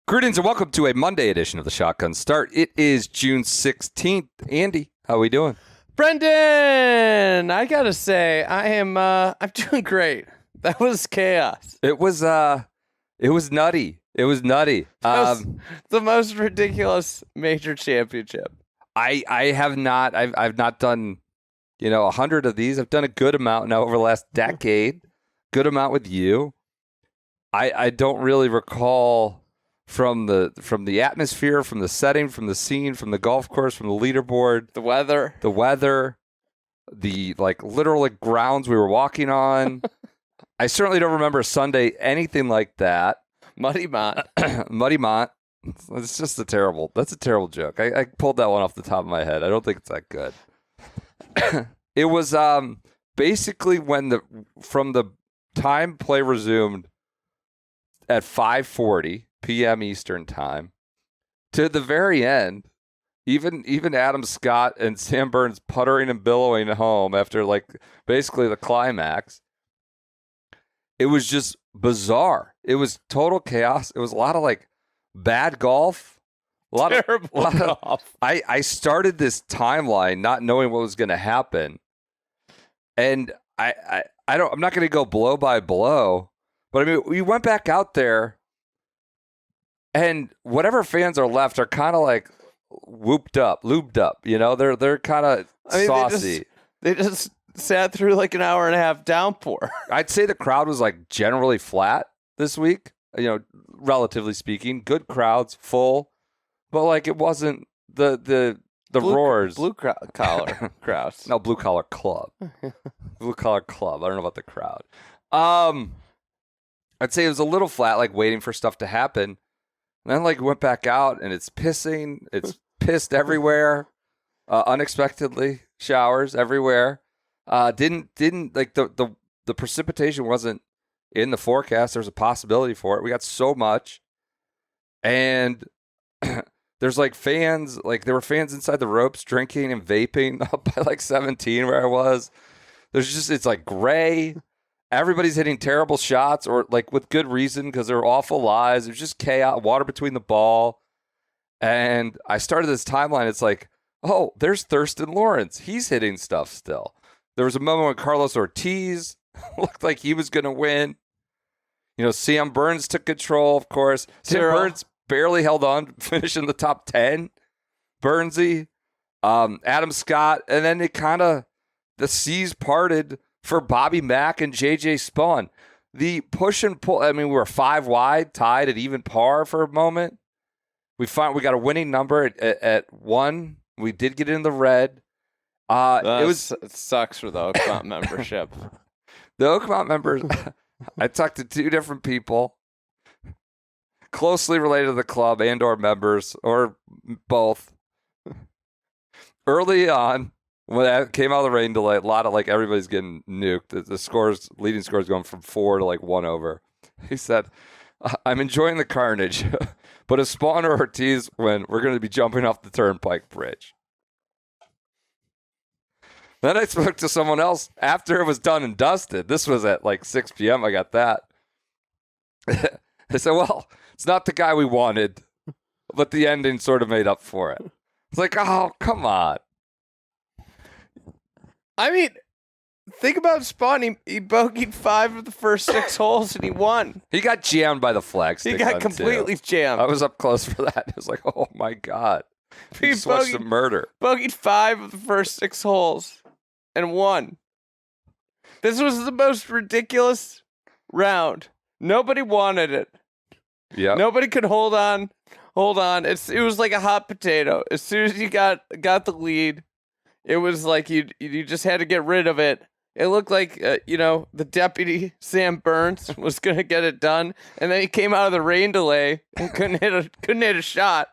Greetings and welcome to a Monday edition of the Shotgun Start. It is June 16th. Andy, how are we doing? Brendan, I gotta say, I'm doing great. That was chaos. It was nutty. It was nutty. That was the most ridiculous major championship. I've not done, 100 of these. I've done a good amount now over the last decade. Good amount with you. I don't really recall from the atmosphere, from the setting, from the scene, from the golf course, from the leaderboard, the weather, the literal grounds we were walking on. I certainly don't remember Sunday anything like that. Muddy Mont. Muddy Mont. It's just that's a terrible joke. I pulled that one off the top of my head. I don't think it's that good. It was basically from the time play resumed at 5:40 p.m. Eastern time to the very end, even Adam Scott and Sam Burns puttering and billowing home after basically the climax. It was just bizarre. It was total chaos. It was a lot of bad golf. Terrible golf. I started this timeline not knowing what was going to happen, and I'm not going to go blow by blow, but I mean we went back out there. And whatever fans are left are kind of lubed up, They're kind of saucy. They just sat through an hour and a half downpour. I'd say the crowd was generally flat this week, relatively speaking. Good crowds, full, but it wasn't the roars. Blue collar crowds. No, blue collar club. Blue collar club. I don't know about the crowd. I'd say it was a little flat, waiting for stuff to happen. And then went back out and it's pissing. It's pissed everywhere. Unexpectedly, showers everywhere. Didn't the precipitation wasn't in the forecast. There's a possibility for it. We got so much, and there's fans. There were fans inside the ropes drinking and vaping up by 17 where I was. There's just it's gray. Everybody's hitting terrible shots or with good reason because they're awful lies. There's just chaos, water between the ball. And I started this timeline. It's oh, there's Thurston Lawrence. He's hitting stuff still. There was a moment when Carlos Ortiz looked like he was going to win. Sam Burns took control, of course. Sam Burns barely held on, finished in the top 10. Burnsy, Adam Scott. And then the seas parted for Bobby Mack and J.J. Spaun. The push and pull, we were 5 wide, tied at even par for a moment. We got a winning number at 1. We did get in the red. It sucks for the Oakmont membership. The Oakmont members, I talked to 2 different people closely related to the club and or members, or both. Early on, when that came out of the rain delay, a lot of everybody's getting nuked. The leading scores going from 4 to 1 over. He said, "I'm enjoying the carnage, but if Spaun or Ortiz win, we're going to be jumping off the Turnpike Bridge." Then I spoke to someone else after it was done and dusted. This was at 6 p.m. I got that. I said, "Well, it's not the guy we wanted, but the ending sort of made up for it." It's oh, come on. Think about Spaun. He bogeyed 5 of the first 6 holes and he won. He got jammed by the flag stick. He got completely jammed. I was up close for that. It was oh my God. He watched the murder. Bogeyed 5 of the first 6 holes and won. This was the most ridiculous round. Nobody wanted it. Yeah. Nobody could hold on. It was like a hot potato. As soon as you got the lead, it was you just had to get rid of it. It looked like the deputy Sam Burns was gonna get it done, and then he came out of the rain delay and couldn't hit a shot.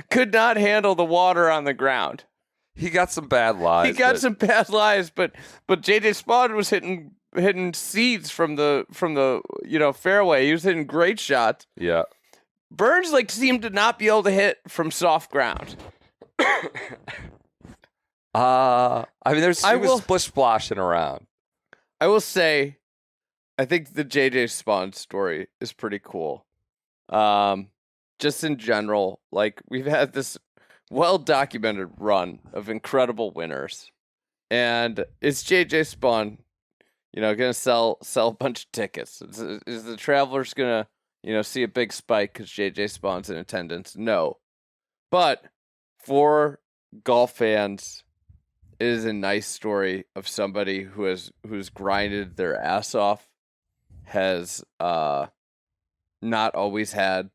Could not handle the water on the ground. He got some bad lies. But J.J. Spaun was hitting seeds from the fairway. He was hitting great shots. Yeah. Burns seemed to not be able to hit from soft ground. There's splish splashing around. I will say, I think the JJ Spaun story is pretty cool. Just in general, like we've had this well-documented run of incredible winners, and it's JJ Spaun, gonna sell a bunch of tickets. Is the Travelers gonna, see a big spike because JJ Spawn's in attendance? No, but for golf fans, it is a nice story of somebody who's grinded their ass off, has not always had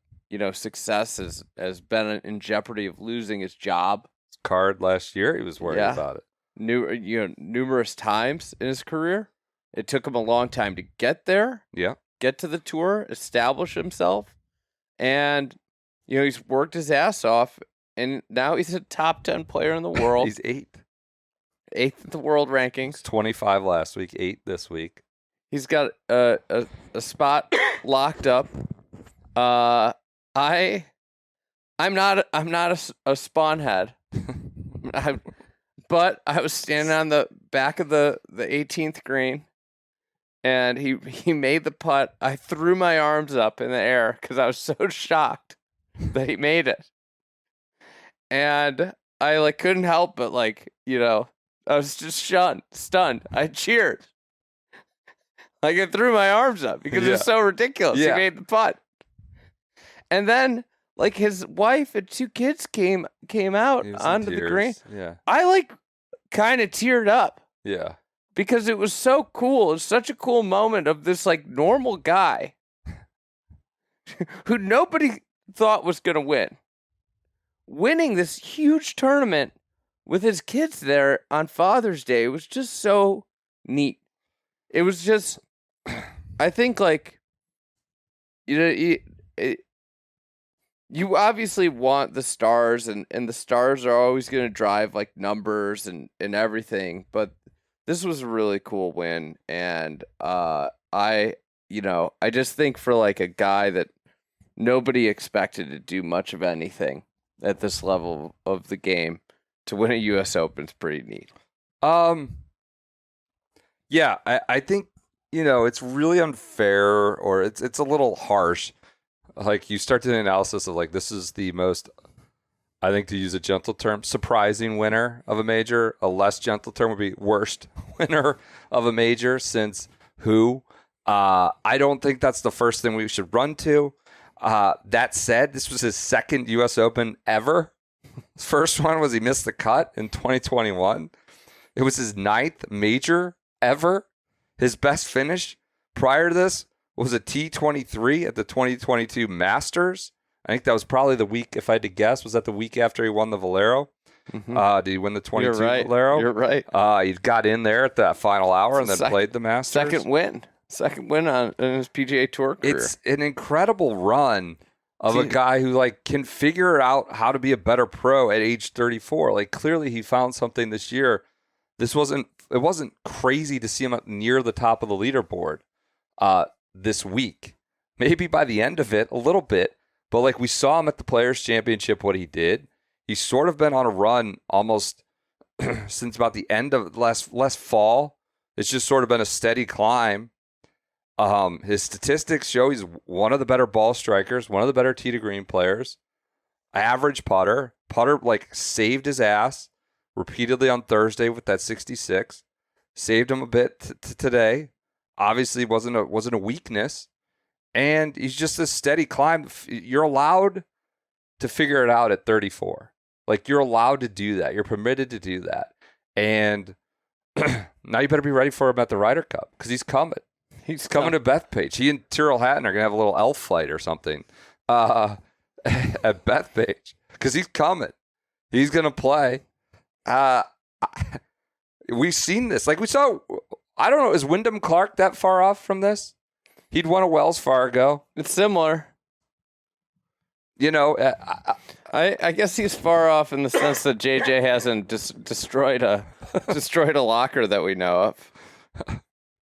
success, has been in jeopardy of losing his job. His card last year, he was worried about it. Numerous times in his career. It took him a long time to get there. Yeah. Get to the tour, establish himself, and he's worked his ass off, and now he's a top 10 player in the world. He's 8th at the world rankings. 25 last week, 8 this week. He's got a spot locked up. I'm not a Spawn head, but I was standing on the back of the 18th green, and he made the putt. I threw my arms up in the air because I was so shocked that he made it, and I couldn't help but I was just stunned. I cheered. I threw my arms up because it was so ridiculous. Yeah. He made the putt. And then, his wife and 2 kids came out onto the green. Yeah. I, kind of teared up. Yeah. Because it was so cool. It was such a cool moment of this, normal guy who nobody thought was going to win. Winning this huge tournament with his kids there on Father's Day was just so neat. It was just, I think, you obviously want the stars, and the stars are always going to drive numbers and everything, but this was a really cool win, and I just think for a guy that nobody expected to do much of anything at this level of the game, to win a U.S. Open is pretty neat. Yeah, I think it's really unfair, or it's a little harsh. You start to do an analysis of this is the most, I think, to use a gentle term, surprising winner of a major. A less gentle term would be worst winner of a major since who. I don't think that's the first thing we should run to. That said, this was his second U.S. Open ever. His first one was he missed the cut in 2021. It was his 9th major ever. His best finish prior to this was a T23 at the 2022 Masters. I think that was probably the week, if I had to guess, was that the week after he won the Valero? Mm-hmm. Did he win the 22 Valero? You're right. He got in there at that final hour and then played the Masters. Second win on in his PGA Tour career. It's an incredible run of a guy who can figure out how to be a better pro at age 34. Clearly he found something this year. It wasn't crazy to see him up near the top of the leaderboard this week. Maybe by the end of it, a little bit. But we saw him at the Players' Championship, what he did. He's sort of been on a run almost since about the end of last fall. It's just sort of been a steady climb. His statistics show he's one of the better ball strikers, one of the better tee to green players. Average putter. Putter saved his ass repeatedly on Thursday with that 66. Saved him a bit today. Obviously wasn't a weakness. And he's just a steady climb. You're allowed to figure it out at 34. You're allowed to do that. You're permitted to do that. And now you better be ready for him at the Ryder Cup because he's coming. He's coming to Bethpage. He and Tyrrell Hatton are going to have a little elf fight or something at Bethpage because he's coming. He's going to play. We've seen this. We saw, I don't know, is Wyndham Clark that far off from this? He'd won a Wells Fargo. It's similar. I guess he's far off in the sense that JJ hasn't destroyed a locker that we know of.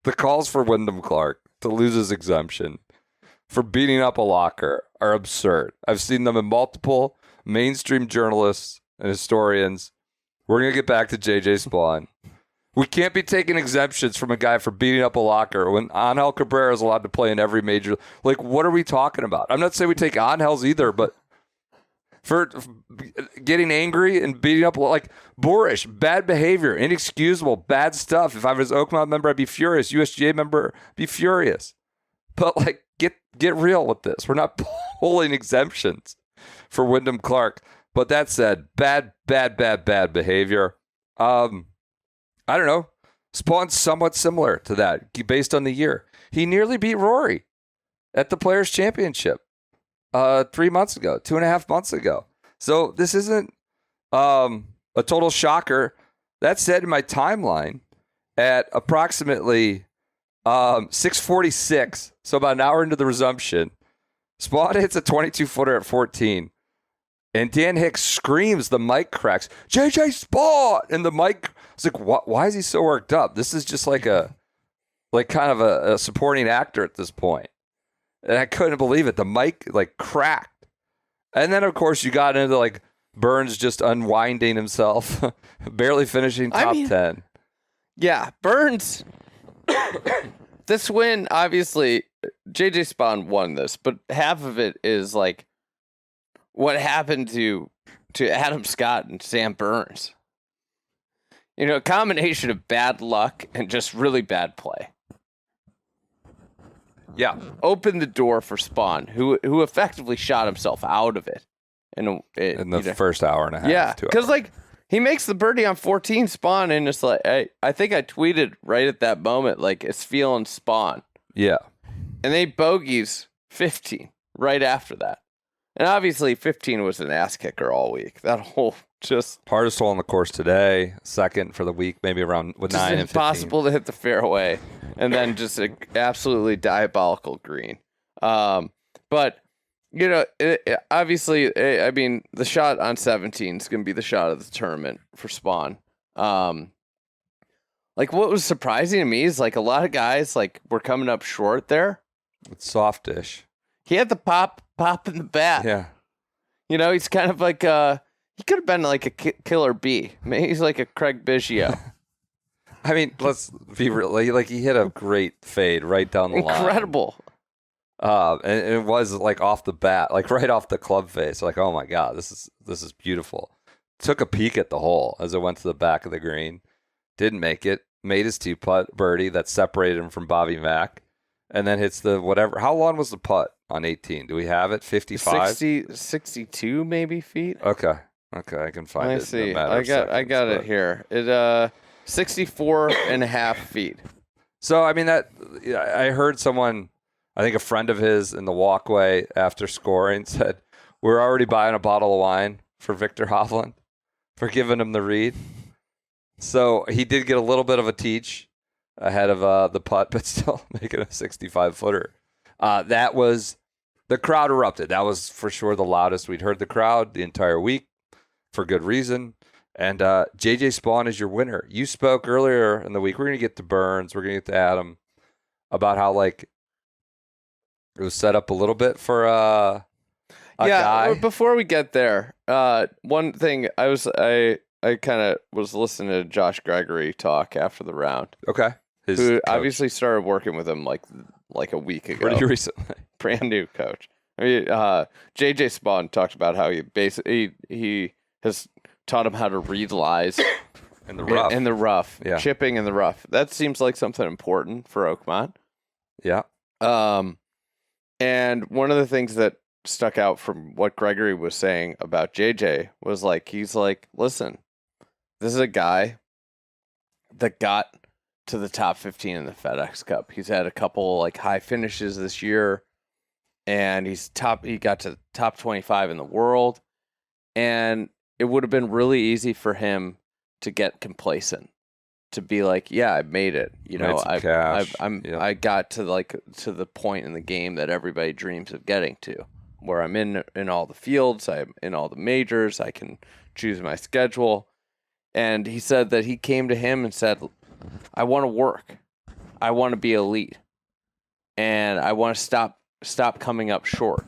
The calls for Wyndham Clark to lose his exemption for beating up a locker are absurd. I've seen them in multiple mainstream journalists and historians. We're going to get back to JJ Spaun. We can't be taking exemptions from a guy for beating up a locker when Angel Cabrera is allowed to play in every major. Like, what are we talking about? I'm not saying we take Angels either, but for getting angry and beating up, like, boorish, bad behavior, inexcusable, bad stuff. If I was Oakmont member, I'd be furious. USGA member, be furious. But, like, get real with this. We're not pulling exemptions for Wyndham Clark. But that said, bad behavior. I don't know. Spaun's somewhat similar to that based on the year. He nearly beat Rory at the Players' Championship 3 months ago, 2.5 months ago. So this isn't a total shocker. That said, in my timeline, at approximately 6:46, so about an hour into the resumption, Spaun hits a 22-footer at 14. And Dan Hicks screams, the mic cracks, JJ Spaun! And the mic, it's like, why is he so worked up? This is just like kind of a supporting actor at this point. And I couldn't believe it. The mic like cracked. And then, of course, you got into like Burns just unwinding himself, barely finishing top 10. Yeah, Burns. This win, obviously, JJ Spaun won this, but half of it is like, what happened to Adam Scott and Sam Burns? You know, a combination of bad luck and just really bad play. Yeah. Opened the door for Spaun, who effectively shot himself out of it. In the first hour and a half. Yeah, because like he makes the birdie on 14, Spaun, and it's like, I think I tweeted right at that moment, like, it's feeling Spaun. Yeah. And they bogeys 15 right after that. And obviously, 15 was an ass kicker all week. That whole just hardest hole on the course today, second for the week, maybe around with 9 and 15. Impossible to hit the fairway, and then just an absolutely diabolical green. But you know, obviously, I mean, the shot on 17 is going to be the shot of the tournament for Spaun. Like, what was surprising to me is like a lot of guys like were coming up short there. It's softish. He had the pop in the bat. Yeah. You know, he's kind of like he could have been like a killer bee. Maybe he's like a Craig Biggio. I mean, let's be real. Like he hit a great fade right down the line. Incredible. And it was like off the bat, like right off the club face. Like, oh my God, this is beautiful. Took a peek at the hole as it went to the back of the green. Didn't make it. Made his 2-putt birdie that separated him from Bobby Mack. And then hits the whatever. How long was the putt on 18? Do we have it? 55? 62 maybe feet. Okay, I can find it. I see. I got it here. It 64 and a half feet. So I mean I heard someone, I think a friend of his in the walkway after scoring said, "We're already buying a bottle of wine for Victor Hovland for giving him the read." So he did get a little bit of a teach ahead of the putt, but still making a 65-footer. That was, the crowd erupted. That was for sure the loudest we'd heard the crowd the entire week for good reason. And JJ Spaun is your winner. You spoke earlier in the week. We're going to get to Burns. We're going to get to Adam about how like it was set up a little bit for a guy. Before we get there, one thing I kind of was listening to Josh Gregory talk after the round. Okay. Who obviously started working with him like a week ago. Pretty recently. Brand new coach. I mean, JJ Spaun talked about how he has taught him how to read lies in the rough. Yeah. Chipping in the rough. That seems like something important for Oakmont. Yeah. And one of the things that stuck out from what Gregory was saying about JJ was like, he's like, listen, this is a guy that got to the top 15 in the FedEx Cup. He's had a couple like high finishes this year, and he got to top 25 in the world, and it would have been really easy for him to get complacent, to be like, yeah, I made it. You know, I got to the point in the game that everybody dreams of getting to, where I'm in all the fields, I'm in all the majors, I can choose my schedule. And he said that he came to him and said, I want to work. I want to be elite. And I want to stop coming up short.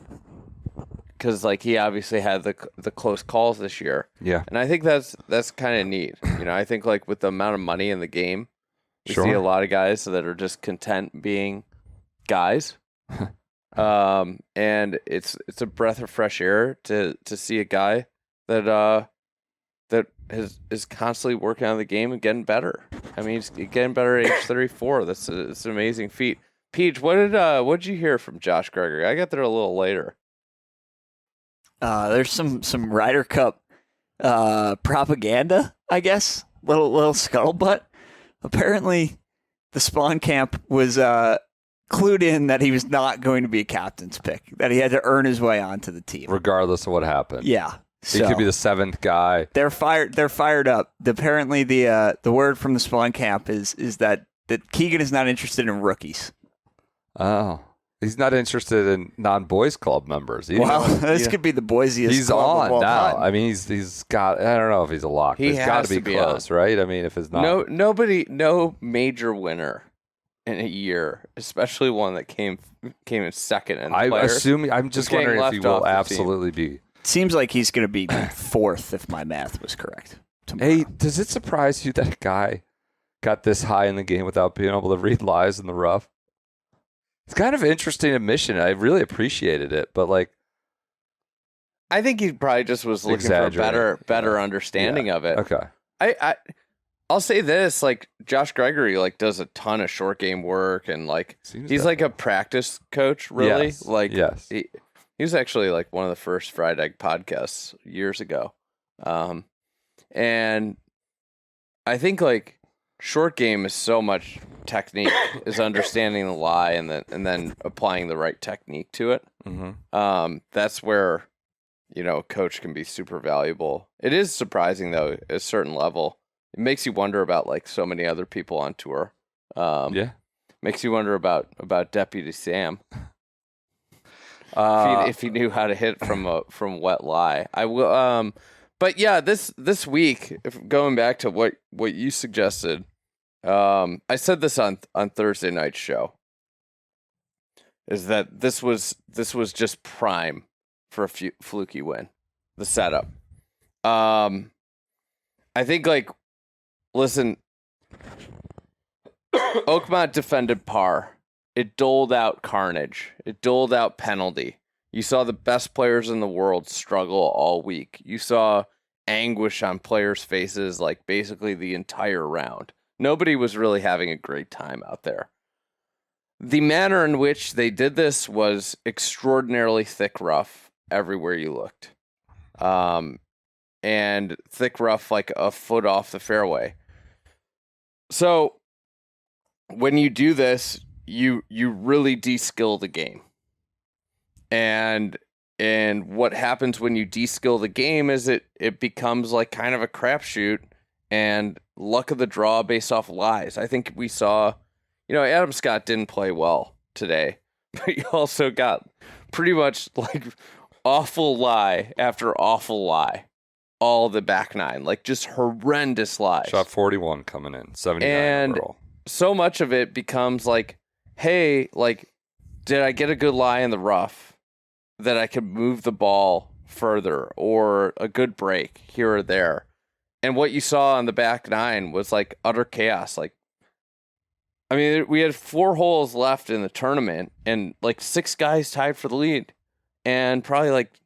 because like he obviously had the close calls this year. Yeah. And I think that's kind of neat. I think like with the amount of money in the game, you see a lot of guys that are just content being guys. And it's a breath of fresh air to see a guy that is constantly working on the game and getting better. I mean, he's getting better at age 34. It's an amazing feat. Peach, what did you hear from Josh Gregory? I got there a little later. There's some Ryder Cup propaganda, I guess. Little scuttlebutt. Apparently, the Spaun camp was clued in that he was not going to be a captain's pick, that he had to earn his way onto the team. Regardless of what happened. Yeah. He could be the 7th guy. They're fired up. Apparently the word from the Spaun camp is that Keegan is not interested in rookies. Oh. He's not interested in non-boys club members either. Well, this could be the boysiest he's club on of all now. time. I mean, he's got. I don't know if he's a lock. He's got to be close, right? I mean, if it's not, no major winner in a year, especially one that came in second. And I'm just wondering if he will absolutely be. Seems like he's going to be 4th, if my math was correct. Tomorrow. Hey, does it surprise you that a guy got this high in the game without being able to read lies in the rough? It's kind of an interesting admission. I really appreciated it, but like, I think he probably just was looking for a better understanding of it. Okay. I'll say this, like Josh Gregory like does a ton of short game work and like he's like a practice coach, really. Yes. Like yes. He was actually like one of the first Fried Egg podcasts years ago. And I think like short game is so much technique, is understanding the lie and then applying the right technique to it. Mm-hmm. That's where, a coach can be super valuable. It is surprising though, at a certain level. It makes you wonder about like so many other people on tour. Makes you wonder about Deputy Sam. If he knew how to hit from wet lie. I will. But yeah, this week, going back to what you suggested, I said this on Thursday night's show, is that this was just prime for a fluky win, the setup. I think like, listen, Oakmont defended par. It doled out carnage. It doled out penalty. You saw the best players in the world struggle all week. You saw anguish on players' faces like basically the entire round. Nobody was really having a great time out there. The manner in which they did this was extraordinarily thick rough everywhere you looked. And thick rough like a foot off the fairway. So when you do this, you really de-skill the game. And what happens when you de-skill the game is it becomes like kind of a crapshoot and luck of the draw based off lies. I think we saw, Adam Scott didn't play well today, but you also got pretty much like awful lie after awful lie. All the back nine, like just horrendous lies. Shot 41 coming in, 79 and overall. So much of it becomes like, hey, like, did I get a good lie in the rough that I could move the ball further, or a good break here or there? And what you saw on the back nine was like utter chaos. Like, I mean, we had 4 holes left in the tournament and like 6 guys tied for the lead and probably like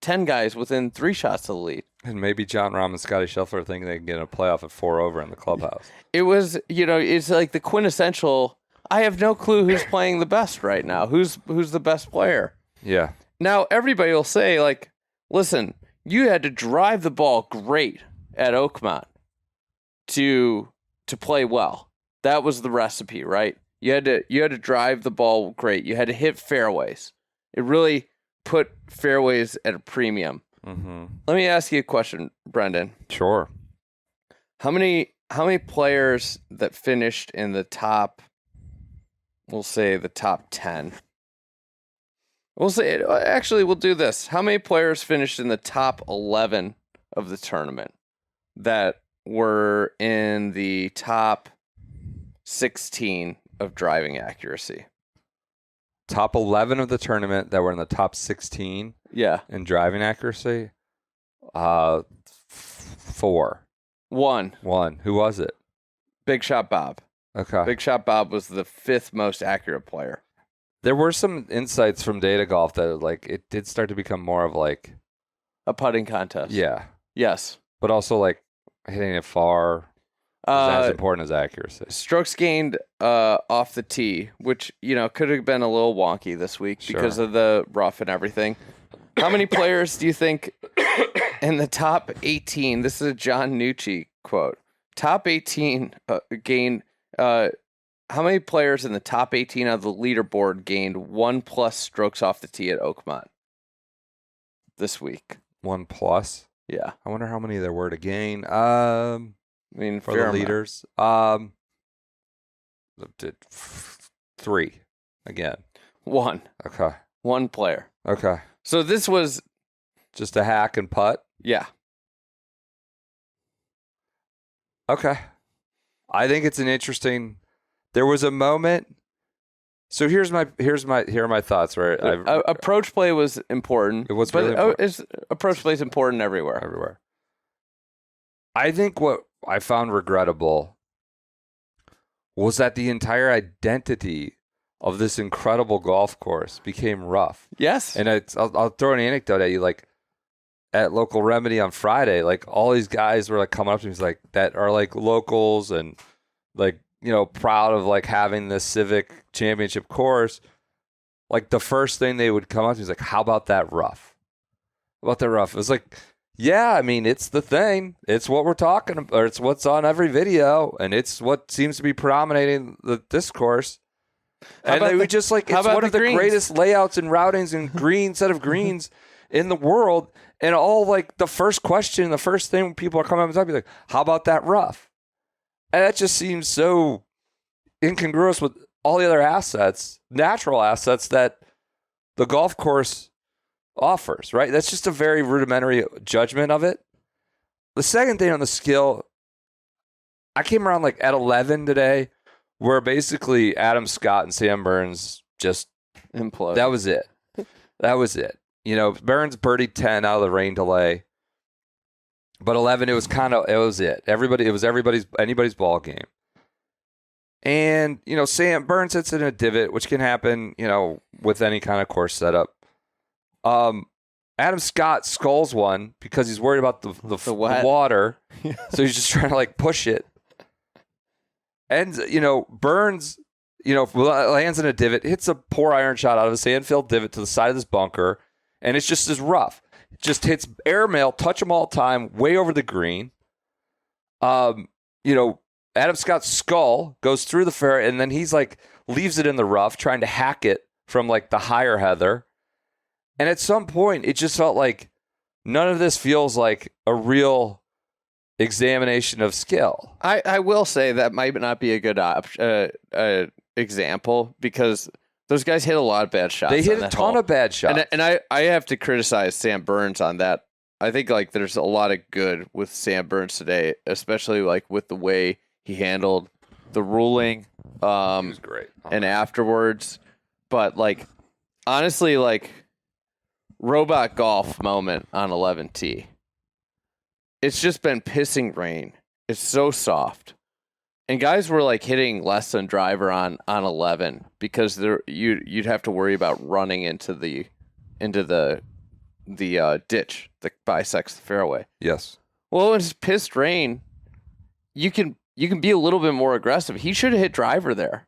10 guys within 3 shots of the lead. And maybe John Rahm and Scottie Scheffler think they can get in a playoff at 4 over in the clubhouse. It was, it's like the quintessential, I have no clue who's playing the best right now. Who's the best player? Yeah. Now, everybody will say, like, listen, you had to drive the ball great at Oakmont to play well. That was the recipe, right? You had to drive the ball great. You had to hit fairways. It really put fairways at a premium. Mm-hmm. Let me ask you a question, Brendan. Sure. How many players that finished in the top, we'll say the top 10? We'll say, actually, we'll do this. How many players finished in the top 11 of the tournament that were in the top 16 of driving accuracy? top 11 of the tournament that were in the top 16 Yeah. in driving accuracy. 4. One. Who was it? Big Shot Bob. Okay. Big Shot Bob was the 5th most accurate player. There were some insights from Data Golf that like it did start to become more of like A putting contest. yeah, Yes. but also like hitting it far is as important as accuracy. Strokes gained off the tee, which, could have been a little wonky this week because of the rough and everything. How many players do you think in the top 18, this is a John Nucci quote, top 18 gained, how many players in the top 18 of the leaderboard gained 1+ strokes off the tee at Oakmont this week? 1+. Yeah. I wonder how many there were to gain. I mean, For the leaders. 3 again. 1. Okay. 1 player. Okay. So this was Just a hack and putt. yeah. Okay. I think it's an interesting. There was a moment. So here are my thoughts. Where Approach play was important. It was really important. Approach play is important everywhere. Everywhere. I think what I found regrettable was that the entire identity of this incredible golf course became rough. Yes. And I'll throw an anecdote at you. Like at Local Remedy on Friday, like all these guys were like coming up to me like that are like locals and like, proud of like having this civic championship course. Like the first thing they would come up to me is like, how about that rough? How about that rough? It was like, yeah, I mean, it's the thing. It's what we're talking about. Or it's what's on every video. And it's what seems to be predominating the discourse. And they would just like, it's one of the greatest layouts and routings and green set of greens in the world. And all like the first question, the first thing people are coming up and talking, like, how about that rough? And that just seems so incongruous with all the other assets, natural assets that the golf course offers, right? That's just a very rudimentary judgment of it. The second thing on the skill, I came around like at 11 today, where basically Adam Scott and Sam Burns just imploded. That was it. That was it. Burns birdied 10 out of the rain delay, but 11, it was it. Anybody's ball game. And, Sam Burns hits it in a divot, which can happen, with any kind of course setup. Adam Scott sculls one because he's worried about the water. So he's just trying to like push it. And, Burns, lands in a divot, hits a poor iron shot out of a sand-filled divot to the side of this bunker. And it's just as rough. It just hits airmail, touch them all the time, way over the green. Adam Scott's skull goes through the fairway, and then he's like, leaves it in the rough, trying to hack it from like the higher heather. And at some point, it just felt like none of this feels like a real examination of skill. I will say that might not be a good example because those guys hit a lot of bad shots. They hit a ton of bad shots. And I have to criticize Sam Burns on that. I think like there's a lot of good with Sam Burns today, especially like with the way he handled the ruling. He was great. And afterwards. But like honestly, like robot golf moment on 11T. It's just been pissing rain. It's so soft. And guys were like hitting less than driver on 11 because you'd have to worry about running into the ditch that bisects the fairway. Yes. Well, when it's pissed rain, you can be a little bit more aggressive. He should have hit driver there.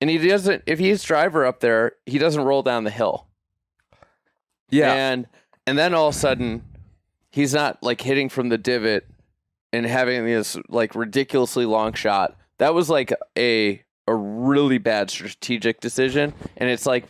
And he doesn't. If he hits driver up there, he doesn't roll down the hill. Yeah. And then all of a sudden, he's not like hitting from the divot and having this like ridiculously long shot. That was like a really bad strategic decision. And it's like,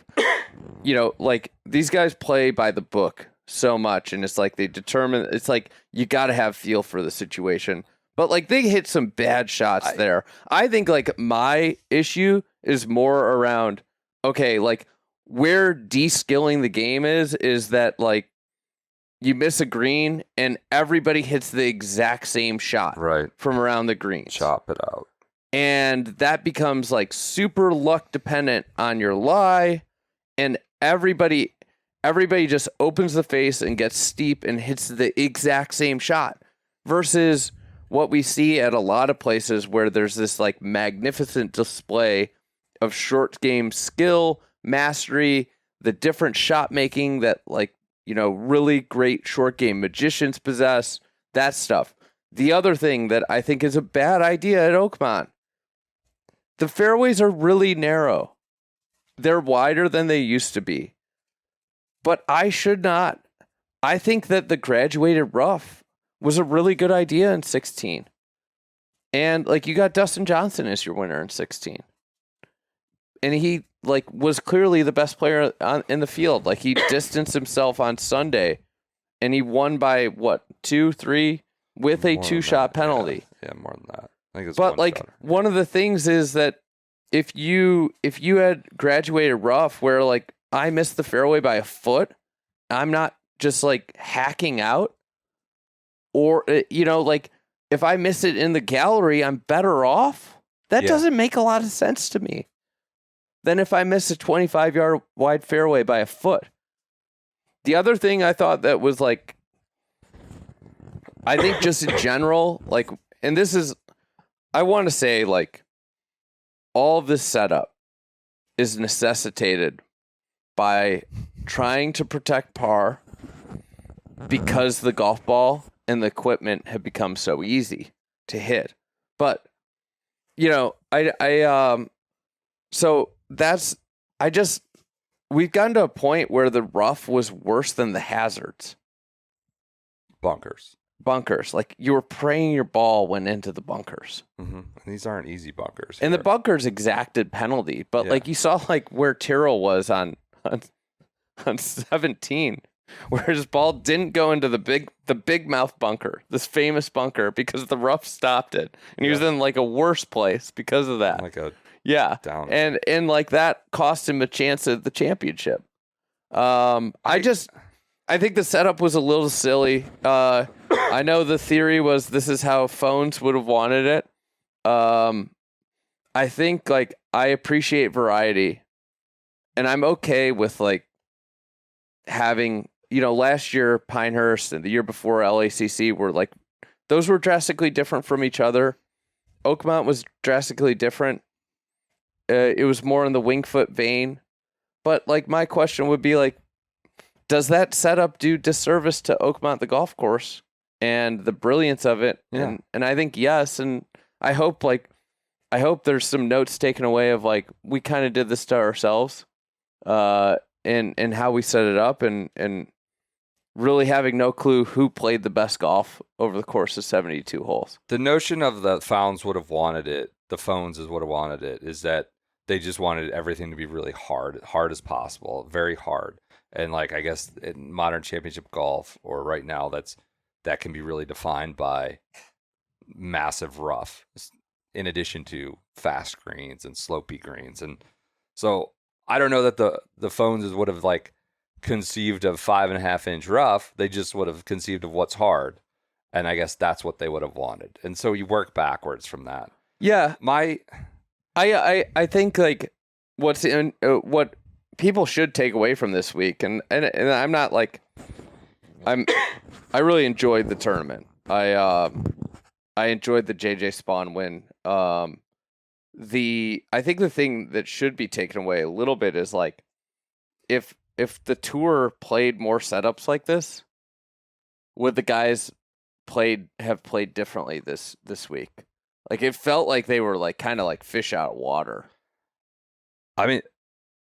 like these guys play by the book so much. And it's like it's like you got to have feel for the situation. But like they hit some bad shots there. I think like my issue is more around, okay, like where de-skilling the game is that like, you miss a green, and everybody hits the exact same shot right from around the green. Chop it out. And that becomes like super luck dependent on your lie. And everybody just opens the face and gets steep and hits the exact same shot versus what we see at a lot of places where there's this like magnificent display of short game skill, mastery, the different shot making that like, really great short game magicians possess, that stuff. The other thing that I think is a bad idea at Oakmont, the fairways are really narrow. They're wider than they used to be. But I think that the graduated rough was a really good idea in 16. And like you got Dustin Johnson as your winner in 16. And he like was clearly the best player in the field. Like he distanced himself on Sunday and he won by 2-3 with a 2-shot penalty. Yeah, more than that. I think it's but like shot. One of the things is that if you had graduated rough where like I missed the fairway by a foot, I'm not just like hacking out, or like if I miss it in the gallery, I'm better off. That doesn't make a lot of sense to me. Than if I miss a 25-yard wide fairway by a foot. The other thing I thought that was like, I think just in general, like, and this is, I want to say like, all of this setup is necessitated by trying to protect par because the golf ball and the equipment have become so easy to hit. But, so we've gotten to a point where the rough was worse than the hazards. Bunkers. Like you were praying your ball went into the bunkers. Mm-hmm. And these aren't easy bunkers. And the bunkers exacted penalty, but like you saw like where Tyrrell was on 17, where his ball didn't go into the big mouth bunker, this famous bunker, because the rough stopped it. And he was in like a worse place because of that. Like a down. And like that cost him a chance at the championship. I think the setup was a little silly. I know the theory was this is how phones would have wanted it. I think like I appreciate variety, and I'm okay with like having, last year Pinehurst and the year before LACC were like, those were drastically different from each other. Oakmont was drastically different. It was more in the Wingfoot vein. But like my question would be like, does that setup do disservice to Oakmont, the golf course, and the brilliance of it? Yeah. And I think yes. And I hope there's some notes taken away of like, we kind of did this to ourselves, and how we set it up, and really having no clue who played the best golf over the course of 72 holes. The notion of the phones would have wanted it, the phones is would have wanted it, is that they just wanted everything to be really hard as possible, very hard. And like, I guess in modern championship golf, or right now, that can be really defined by massive rough, in addition to fast greens and slopey greens. And so I don't know that the phones would have like conceived of 5.5-inch rough. They just would have conceived of what's hard. And I guess that's what they would have wanted. And so you work backwards from that. Yeah. I think like what people should take away from this week, and I'm not like, I really enjoyed the tournament. I enjoyed the JJ Spaun win. I think the thing that should be taken away a little bit is like, if the tour played more setups like this, would the guys have played differently this week? Like it felt like they were like kind of like fish out of water. I mean,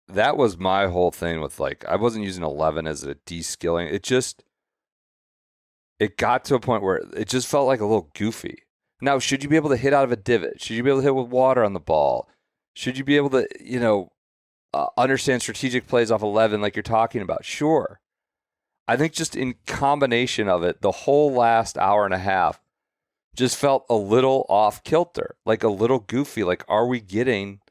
that was my whole thing with like, I wasn't using 11 as a de-skilling. It got to a point where it just felt like a little goofy. Now, should you be able to hit out of a divot? Should you be able to hit with water on the ball? Should you be able to, understand strategic plays off 11 like you're talking about? Sure. I think just in combination of it, the whole last hour and a half just felt a little off kilter, like a little goofy. Like, are we getting...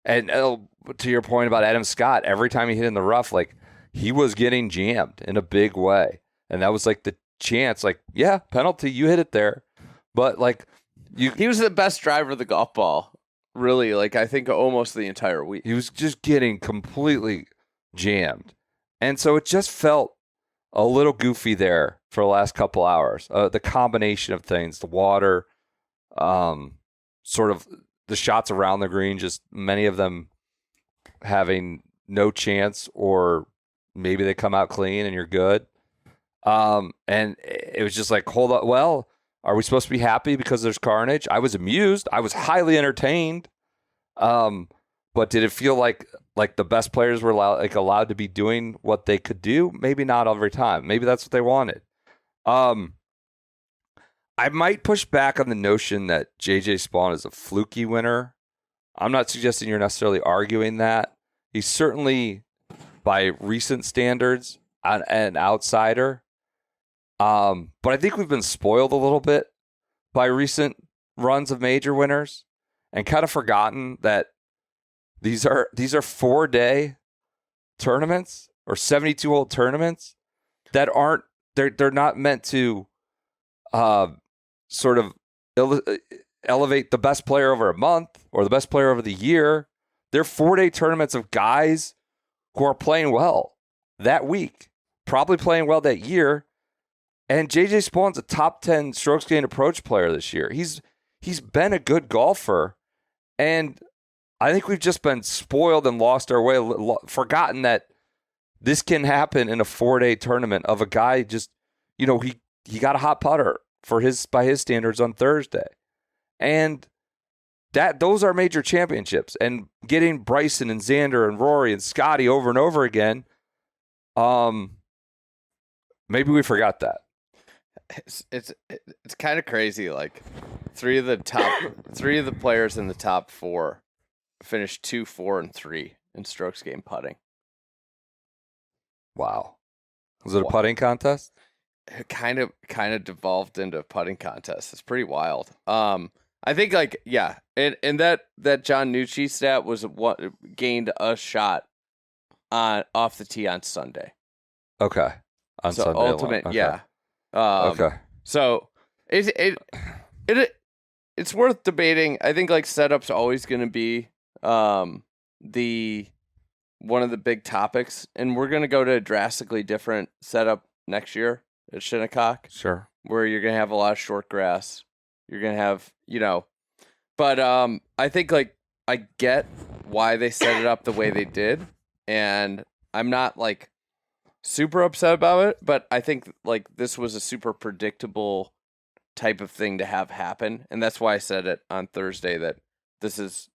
And to your point about Adam Scott, every time he hit in the rough, like he was getting jammed in a big way. And that was like the chance, like, yeah, penalty, you hit it there. But like He was the best driver of the golf ball, really, like I think almost the entire week. He was just getting completely jammed. And so it just felt a little goofy there for the last couple hours. The combination of things, the water, sort of the shots around the green, just many of them having no chance, or maybe they come out clean and you're good. And it was just like, hold on. Well, are we supposed to be happy because there's carnage? I was amused. I was highly entertained. But did it feel like the best players were allowed to be doing what they could do? Maybe not every time. Maybe that's what they wanted. I might push back on the notion that JJ Spaun is a fluky winner. I'm not suggesting you're necessarily arguing that. He's certainly, by recent standards, an outsider. But I think we've been spoiled a little bit by recent runs of major winners and kind of forgotten that these are 4-day tournaments or 72-hole tournaments that aren't, they're not meant to sort of elevate the best player over a month or the best player over the year. They're 4-day tournaments of guys who are playing well that week, probably playing well that year. And JJ Spawn's a top 10 strokes gained approach player this year. He's been a good golfer, and I think we've just been spoiled and lost our way, forgotten that this can happen in a 4-day tournament of a guy just, he got a hot putter by his standards on Thursday. And those are major championships. And getting Bryson and Xander and Rory and Scottie over and over again, maybe we forgot that. It's kind of crazy. Like three of the players in the top 4 finished 2, 4, and 3 in strokes gained putting. Wow. Was it a putting contest? It kind of devolved into a putting contest. It's pretty wild. I think and that John Nucci stat was what gained a shot off the tee on Sunday. Okay. On so Sunday ultimate, okay. yeah. Okay. So it's worth debating. I think setup's always going to be the one of the big topics, and we're going to go to a drastically different setup next year at Shinnecock. Sure. Where you're going to have a lot of short grass. You're going to have, but I think I get why they set it up the way they did, and I'm not super upset about it, but I think this was a super predictable type of thing to have happen, and that's why I said it on Thursday that this is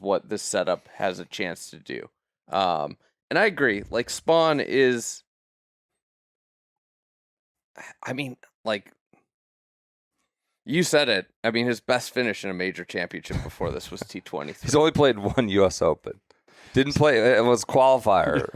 what this setup has a chance to do. And I agree. Spaun is, you said it. I mean, his best finish in a major championship before this was T23. He's only played one U.S. Open. Didn't play. It was qualifier,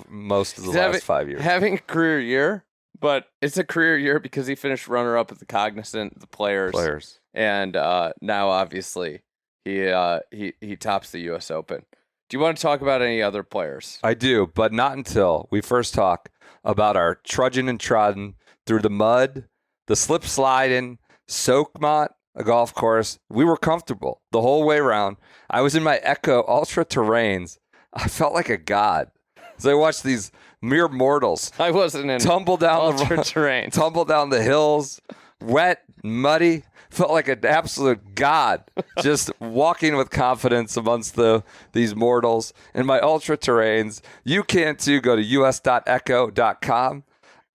most of the last 5 years. Having a career year, but it's a career year because he finished runner-up at the Cognizant, the Players. And now, obviously, he tops the U.S. Open. Do you want to talk about any other players? I do, but not until we first talk about our trudging and trotting through the mud, the slip sliding, Oakmont, a golf course. We were comfortable the whole way around. I was in my Ecco Ultra Terrains. I felt like a god as I watched these mere mortals. I wasn't in tumble down Ultra Terrains. Tumble down the hills, wet, muddy. Felt like an absolute god, just walking with confidence amongst these mortals in my Ultra Terrains. You can too. Go to us.echo.com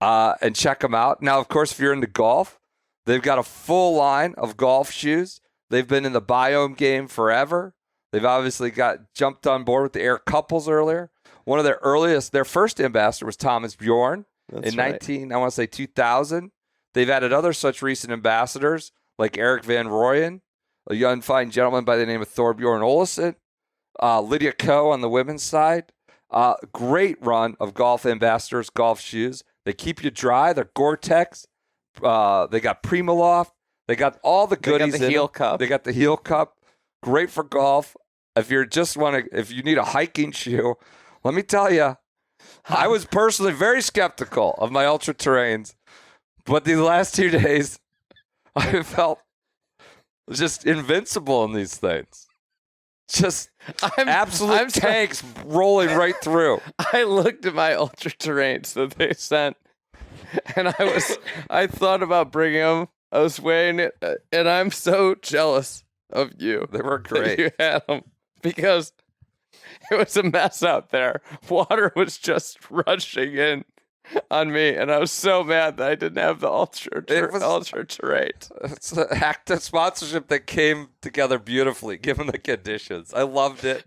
and check them out. Now, of course, if you're into golf, they've got a full line of golf shoes. They've been in the biome game forever. They've obviously jumped on board with the Air Couples earlier. One of their first ambassador was Thomas Bjorn in 2000. They've added other such recent ambassadors like Eric Van Rooyen, a young fine gentleman by the name of Thorbjorn Olesen, Lydia Ko on the women's side. Great run of golf ambassadors, golf shoes. They keep you dry. They're Gore-Tex. They got Primaloft. They got all the goodies. They got the heel cup. They got the heel cup. Great for golf. If you need a hiking shoe, let me tell you, I was personally very skeptical of my Ultra Terrains, but these last 2 days, I felt just invincible in these things. Just I'm absolute tanks rolling right through. I looked at my ultra terrains that they sent, and I thought about bringing them. I was weighing it, and I'm so jealous of you. They were great. That you had them because it was a mess out there. Water was just rushing in on me, and I was so mad that I didn't have the ultra terrain. It's an act of sponsorship that came together beautifully, given the conditions. I loved it.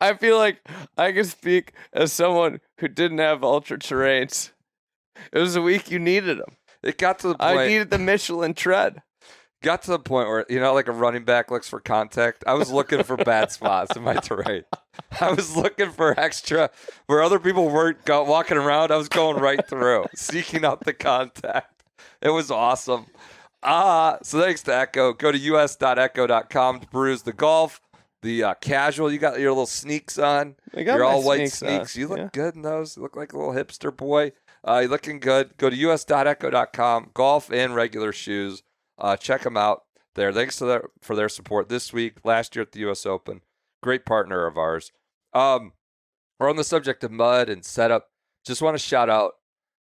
I feel like I can speak as someone who didn't have ultra terrains. It was a week you needed them. It got to the point. I needed the Michelin tread. Got to the point where, like a running back looks for contact. I was looking for bad spots in my terrain. I was looking for extra where other people weren't walking around. I was going right through, seeking out the contact. It was awesome. So thanks to Ecco. Go to us.ecco.com to peruse the golf, the casual. You got your little sneaks on. Your all white sneaks. You look good in those. You look like a little hipster boy. You're looking good. Go to us.ecco.com. Golf and regular shoes. Check them out there. Thanks for their support this week, last year at the U.S. Open. Great partner of ours. We're on the subject of mud and setup. Just want to shout out,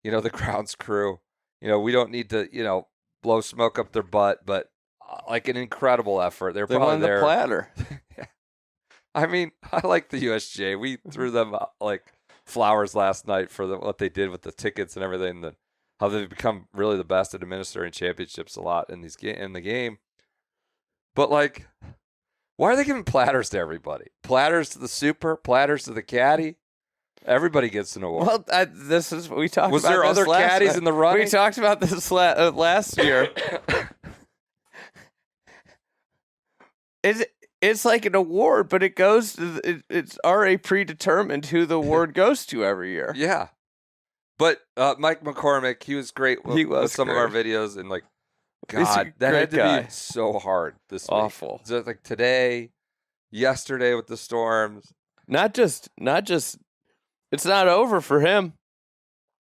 the grounds crew. We don't need to, blow smoke up their butt, but like an incredible effort. They won the platter. Yeah. I mean, I like the USGA. We threw them like flowers last night for what they did with the tickets and everything. How they've become really the best at administering championships a lot in the game. But like, why are they giving platters to everybody? Platters to the super, platters to the caddy. Everybody gets an award. Well, this is we talked. Was about there this other caddies night. in the running? We talked about this last year. It's like an award, but it goes to it's already predetermined who the award goes to every year. Yeah. But Mike McCormick, he was great with some of our videos, and like, God, that had to be so hard this week. Awful. So like today, yesterday with the storms. Not just. It's not over for him.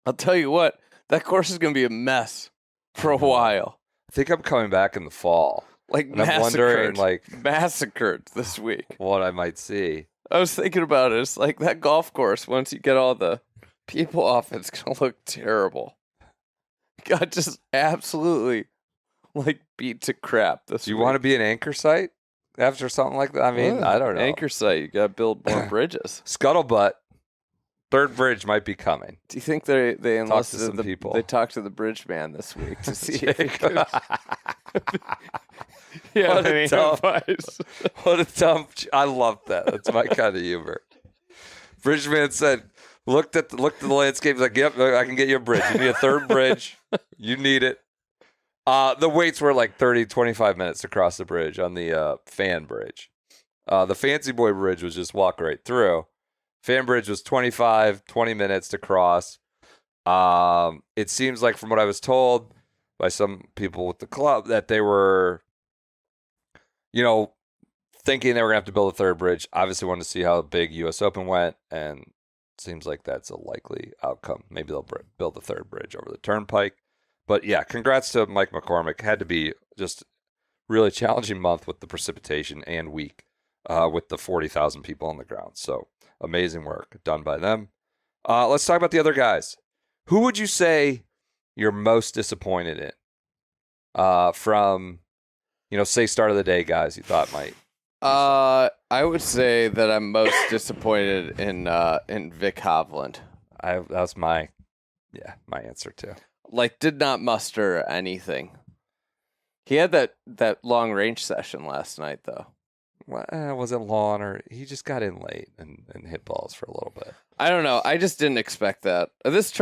I'll tell you what, that course is going to be a mess for a while. I think I'm coming back in the fall. Like I'm wondering, massacred this week. What I might see. I was thinking about it. It's like that golf course. Once you get all the people off, it's gonna look terrible. Got just absolutely beat to crap this Do you week. want to be an anchor site after something like that? I mean, I don't know. Anchor site, you gotta build more bridges. Scuttlebutt, third bridge might be coming. Do you think they enlisted some people? They talked to the bridge man this week to see if Jake. yeah, What a dumb. I love that. That's my kind of humor. Bridgeman said, looked at the landscape, like, yep, I can get you a bridge. You need a third bridge. You need it. The waits were like 30, 25 minutes to cross the bridge on the fan bridge. The Fancy Boy bridge was just walk right through. Fan bridge was 20 minutes to cross. It seems like, from what I was told by some people with the club, that they were, thinking they were going to have to build a third bridge. Obviously wanted to see how big U.S. Open went, and it seems like that's a likely outcome. Maybe they'll build a third bridge over the turnpike. But yeah, congrats to Mike McCormick. Had to be just really challenging month with the precipitation and week with the 40,000 people on the ground. So amazing work done by them. Let's talk about the other guys. Who would you say you're most disappointed in from, say start of the day guys you thought might? I would say that I'm most disappointed in Vic Hovland. That was my answer too. Did not muster anything. He had that long range session last night though. Well, was it long, or he just got in late and hit balls for a little bit? I don't know. I just didn't expect that. This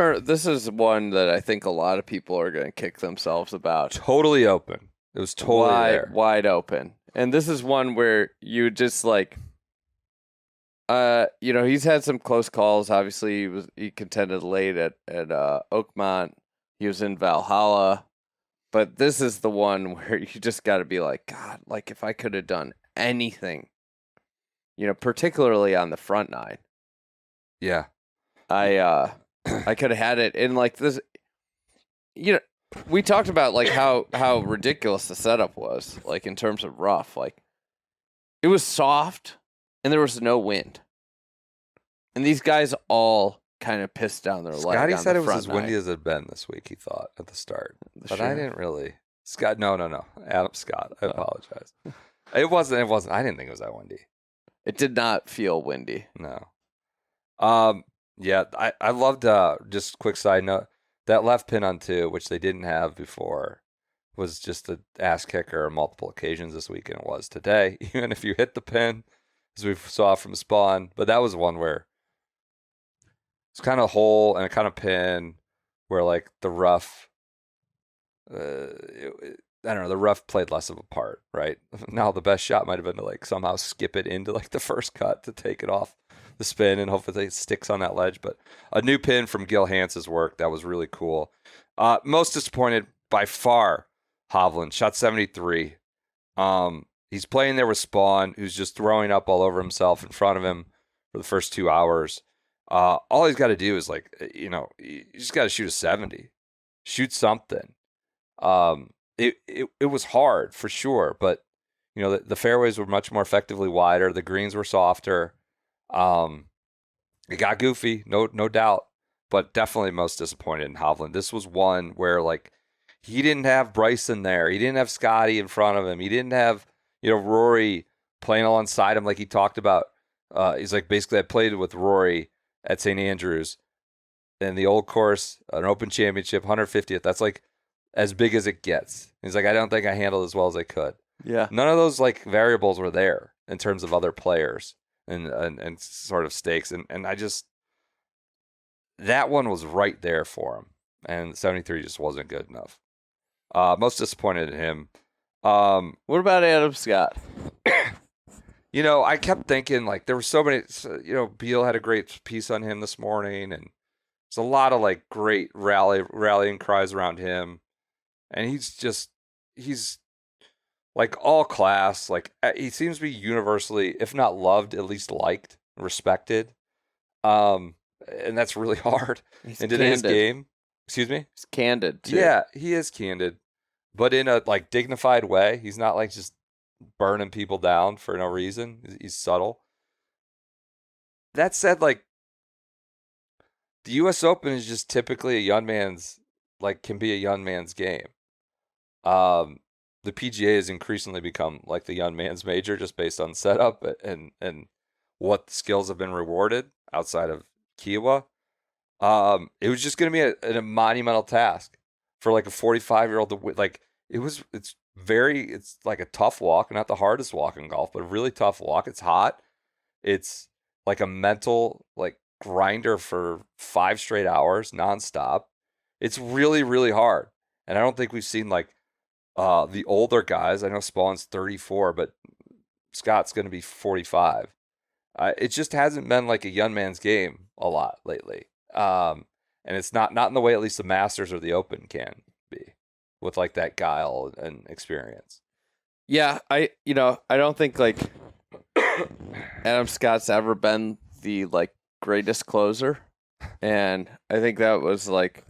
is one that I think a lot of people are going to kick themselves about. Totally open. It was totally wide open. And this is one where you just he's had some close calls. Obviously, he contended late at Oakmont. He was in Valhalla. But this is the one where you just got to be like, God, if I could have done anything, particularly on the front nine. Yeah. I could have had it in this. we talked about like how ridiculous the setup was, like in terms of rough. Like it was soft and there was no wind. And these guys all kind of pissed down their leg. Scotty on said the it was front as windy nine. as it had been this week, he thought, at the start. The But I Sheriff? didn't really. Scott, no. Adam Scott. I Oh. apologize. It wasn't. I didn't think it was that windy. It did not feel windy. No. Yeah, I loved, just quick side note, that left pin on 2, which they didn't have before, was just an ass kicker on multiple occasions this week, and it was today. Even if you hit the pin, as we saw from Spaun, but that was one where it's kind of hole and a kind of pin where like the rough, I don't know, the rough played less of a part, right? Now the best shot might have been to like somehow skip it into like the first cut to take it off the spin and hopefully it sticks on that ledge. But a new pin from Gil Hance's work, that was really cool. Most disappointed by far, Hovland, shot 73. He's playing there with Spaun, who's just throwing up all over himself in front of him for the first 2 hours. All he's got to do is like, you just got to shoot a 70, shoot something. It was hard for sure, but the fairways were much more effectively wider. The greens were softer. It got goofy, no doubt, but definitely most disappointed in Hovland. This was one where like he didn't have Bryson there. He didn't have Scotty in front of him. He didn't have Rory playing alongside him like he talked about. He's like, basically I played with Rory at St. Andrews in the old course, an Open Championship, 150th. That's like as big as it gets. He's like, I don't think I handled as well as I could. Yeah. None of those like variables were there in terms of other players and sort of stakes. And I just, that one was right there for him. And 73 just wasn't good enough. Most disappointed in him. What about Adam Scott? I kept thinking like there were so many, Beal had a great piece on him this morning, and there's a lot of like great rallying cries around him. And he's like all class. Like he seems to be universally, if not loved, at least liked, respected. And that's really hard He's in today's candid. game. Excuse me? He's candid too. Yeah, he is candid, but in a like dignified way. He's not like just burning people down for no reason. He's subtle. That said, like the U.S. Open is just typically a young man's, like can be a young man's game. The PGA has increasingly become like the young man's major just based on setup and what skills have been rewarded outside of Kiowa. It was just going to be a monumental task for like a 45-year-old to win. Like it's like a tough walk, not the hardest walk in golf, but a really tough walk. It's hot. It's like a mental like grinder for 5 straight hours nonstop. It's really, really hard. And I don't think we've seen like the older guys. I know Spawn's 34, but Scott's going to be 45. It just hasn't been like a young man's game a lot lately. And it's not in the way at least the Masters or the Open can be with like that guile and experience. Yeah, I don't think like Adam Scott's ever been the like greatest closer, and I think that was like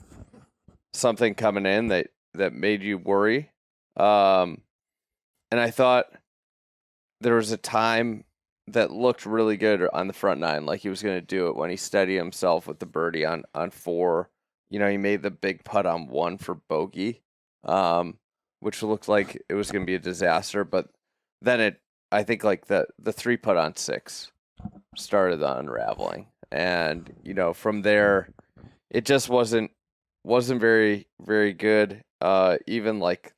something coming in that made you worry. And I thought there was a time that looked really good on the front nine, like he was going to do it when he steadied himself with the birdie on 4. He made the big putt on 1 for bogey, which looked like it was going to be a disaster. But then I think like the 3 putt on 6 started the unraveling, and from there, it just wasn't very, very good. Even like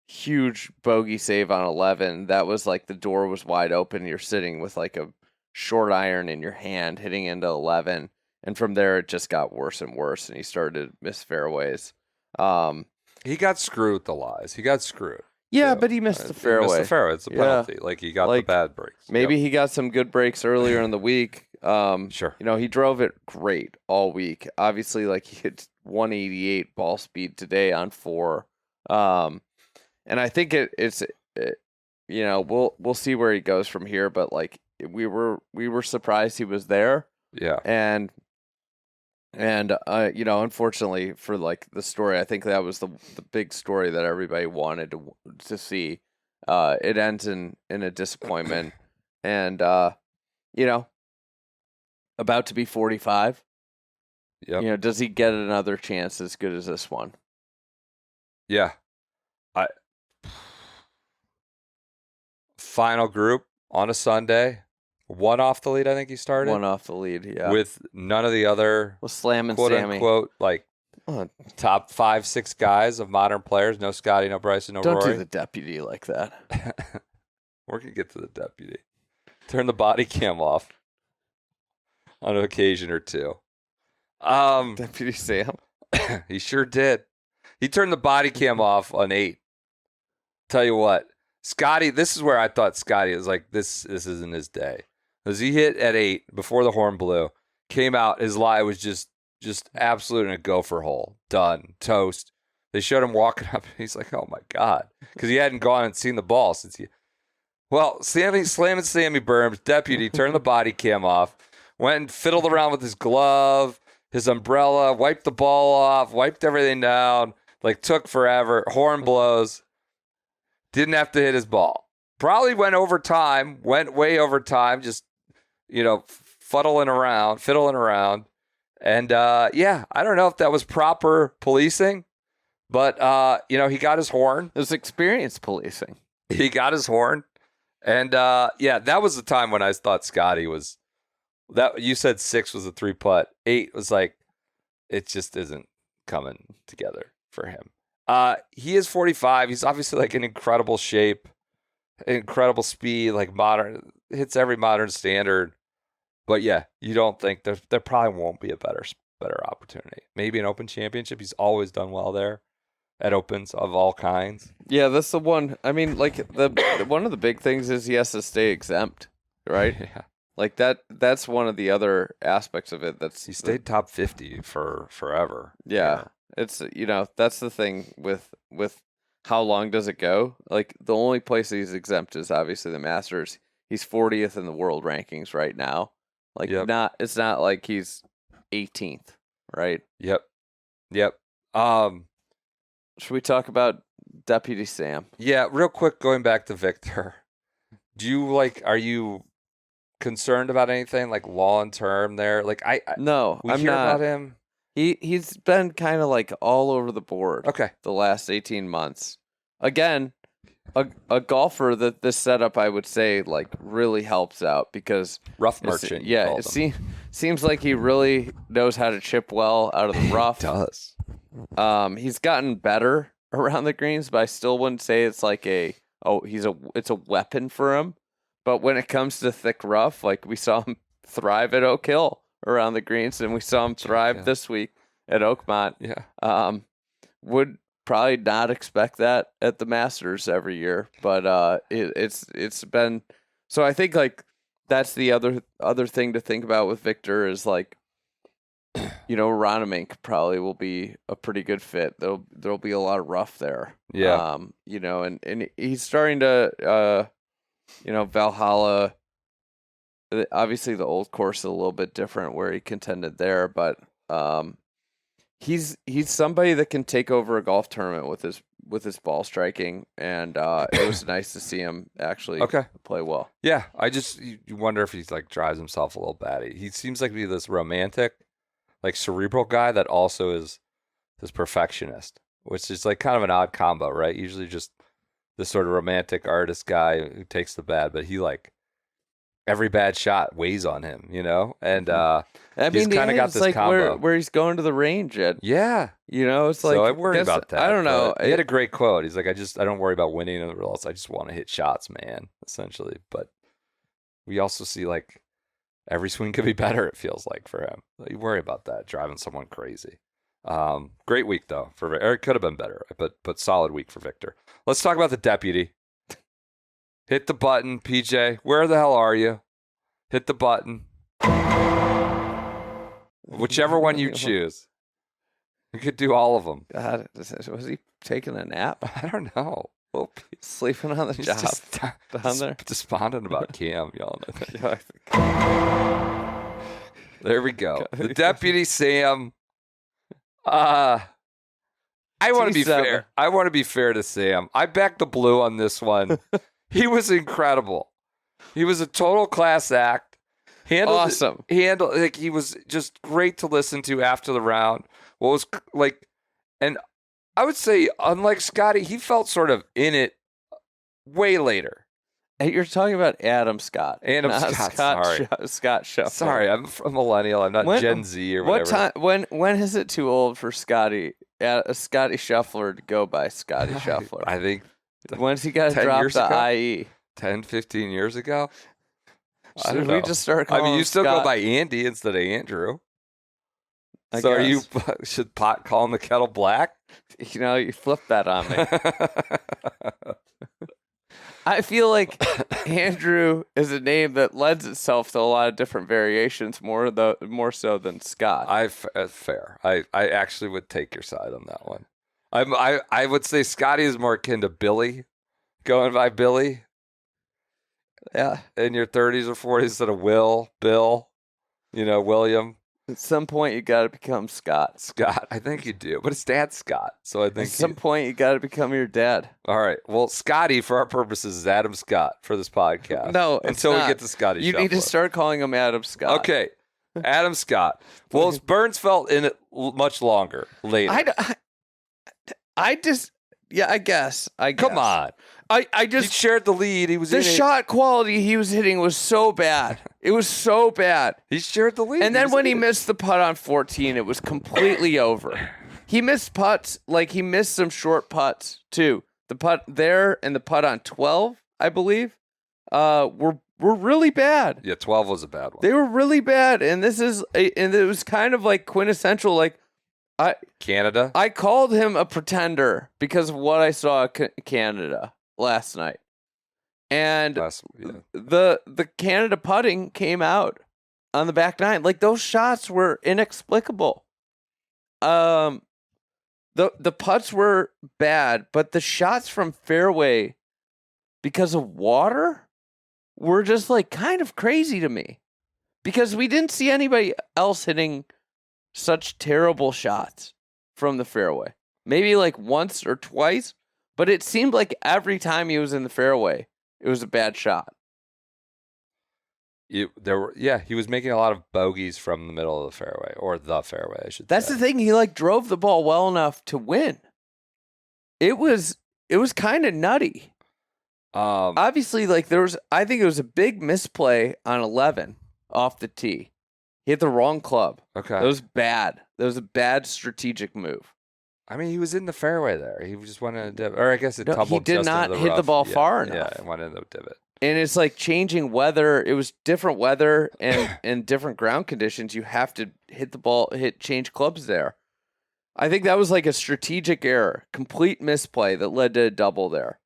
huge bogey save on 11. That was like the door was wide open. You're sitting with like a short iron in your hand hitting into 11. And from there, it just got worse and worse. And he started to miss fairways. He got screwed with the lies. He got screwed. Yeah, too. but he missed the He fairway. missed the fairway. It's a penalty. Like he got the bad breaks. Maybe Yep. he got some good breaks earlier in the week. Sure. He drove it great all week. Obviously, like he hit 188 ball speed today on 4. And I think we'll see where he goes from here. But like we were surprised he was there. Yeah. And And unfortunately for like the story, I think that was the big story that everybody wanted to see. It ends in a disappointment, and about to be 45. Yep. Does he get another chance as good as this one? Yeah. Final group on a Sunday. One off the lead, I think he started. One off the lead, yeah. With none of the other Slam and quote Sammy. unquote like top 5-6 guys of modern players. No Scotty, no Bryson, no Don't Rory. do the deputy like that. We're gonna get to the deputy. Turn the body cam off on an occasion or two. Deputy Sam. He sure did. He turned the body cam off on 8. Tell you what, Scotty, this is where I thought Scotty was like, this isn't his day. Because he hit at 8 before the horn blew, came out, his lie was just absolute in a gopher hole. Done. Toast. They showed him walking up, and he's like, oh my God. Because he hadn't gone and seen the ball since he. Well, Sammy Berms, deputy, turned the body cam off, went and fiddled around with his glove, his umbrella, wiped the ball off, wiped everything down, like took forever. Horn blows. Didn't have to hit his ball. Probably went way over time, just, fiddling around. And, I don't know if that was proper policing, but, he got his horn. It was experience policing. He got his horn. And, that was the time when I thought Scotty was, that you said 6 was a 3-putt. 8 was like, it just isn't coming together for him. He is 45. He's obviously like in incredible shape, incredible speed, like hits every modern standard. But yeah, you don't think there probably won't be a better opportunity. Maybe an Open Championship. He's always done well there at Opens of all kinds. Yeah, that's the one. I mean, like one of the big things is he has to stay exempt, right? Yeah. Like that's one of the other aspects of it. He stayed top 50 for forever. Yeah. It's that's the thing with how long does it go? Like the only place he's exempt is obviously the Masters. He's 40th in the world rankings right now. Like it's not like he's 18th, right? Yep. Should we talk about Deputy Sam? Yeah, real quick, going back to Victor. Are you concerned about anything like long term there? Like No, we I'm hear not. about him. He's been kind of like all over the board. Okay. The last 18 months. Again, a golfer that this setup I would say like really helps out because rough merchant. Yeah, it seems like he really knows how to chip well out of the rough. He does. He's gotten better around the greens, but I still wouldn't say it's like it's a weapon for him. But when it comes to thick rough, like we saw him thrive at Oak Hill around the greens, and we saw him thrive this week at Oakmont. Yeah. Would probably not expect that at the Masters every year, but it's been so. I think like that's the other thing to think about with Victor is like, Ronimink probably will be a pretty good fit. There'll be a lot of rough there. Yeah. And he's starting to Valhalla. Obviously, the old course is a little bit different where he contended there, but he's somebody that can take over a golf tournament with his ball striking, and it was nice to see him actually play well. Yeah, you wonder if he like drives himself a little batty. He seems like to be this romantic, like cerebral guy that also is this perfectionist, which is like kind of an odd combo, right? Usually just this sort of romantic artist guy who takes the bad, but he like every bad shot weighs on him, and he's kind of got this like combo where he's going to the range at. Yeah, it's like so I worry about that. I don't know. He had a great quote. He's like, I don't worry about winning the results. I just want to hit shots, man. Essentially, but we also see like every swing could be better. It feels like for him. You worry about that driving someone crazy. Great week though for Victor. It could have been better, but solid week for Victor. Let's talk about the deputy. Hit the button, PJ. Where the hell are you? Hit the button. Whichever one you choose. You could do all of them. God, was he taking a nap? I don't know. Sleeping on the job just despondent about Cam, y'all know that. There we go. The deputy Sam. I want to be fair. I want to be fair to Sam. I backed the blue on this one. He was incredible. He was a total class act. Awesome. He was just great to listen to after the round. What was like, and I would say, unlike Scottie, he felt sort of in it way later. You're talking about Adam Scott. Sorry. Scott Scheffler. Sorry, I'm a millennial. I'm not Gen Z or whatever. What time? When is it too old for Scottie Scheffler to go by Scottie Scheffler? I think. When's he got to drop the IE? 10, 15 years ago? Should we just start calling him you still Scott? go by Andy instead of Andrew. I So guess. should pot calling the kettle black? You flipped that on me. I feel like Andrew is a name that lends itself to a lot of different variations, more so than Scott. Fair. I actually would take your side on that one. I would say Scottie is more akin to Billy, going by Billy. Yeah. In your 30s or 40s instead of Bill, William. At some point, you got to become Scott. Scott, I think you do, but his dad's Scott, so I think. At some point, you got to become your dad. All right. Well, Scottie, for our purposes, is Adam Scott for this podcast. No, until we get to Scottie. You need to start calling him Adam Scott. Okay, Adam Scott. Well, Burns felt in it much longer later. I guess. Come on. I just he shared the lead. He was the shot quality he was hitting was so bad. It was so bad. He shared the lead. And then when he missed the putt on 14, it was completely over. He missed putts, like he missed some short putts too. The putt there and the putt on 12, I believe, were really bad. Yeah, 12 was a bad one. They were really bad, and and it was kind of like quintessential, like Canada. I called him a pretender because of what I saw Canada last night. And the Canada putting came out on the back nine. Like those shots were inexplicable. The putts were bad, but the shots from fairway because of water were just like kind of crazy to me. Because we didn't see anybody else hitting such terrible shots from the fairway. Maybe like once or twice, but it seemed like every time he was in the fairway, it was a bad shot. He was making a lot of bogeys from the middle of the fairway, or the fairway, I should say. That's the thing. He like drove the ball well enough to win. It was kind of nutty. Obviously, like I think it was a big misplay on 11 off the tee. He hit the wrong club. Okay. That was bad. That was a bad strategic move. I mean, he was in the fairway there. He just went in a divot. Or I guess it tumbled. He did just not into the hit rough. the ball far enough. Yeah, it went in the divot. And it's like changing weather. It was different weather and different ground conditions. You have to change clubs there. I think that was like a strategic error, complete misplay that led to a double there.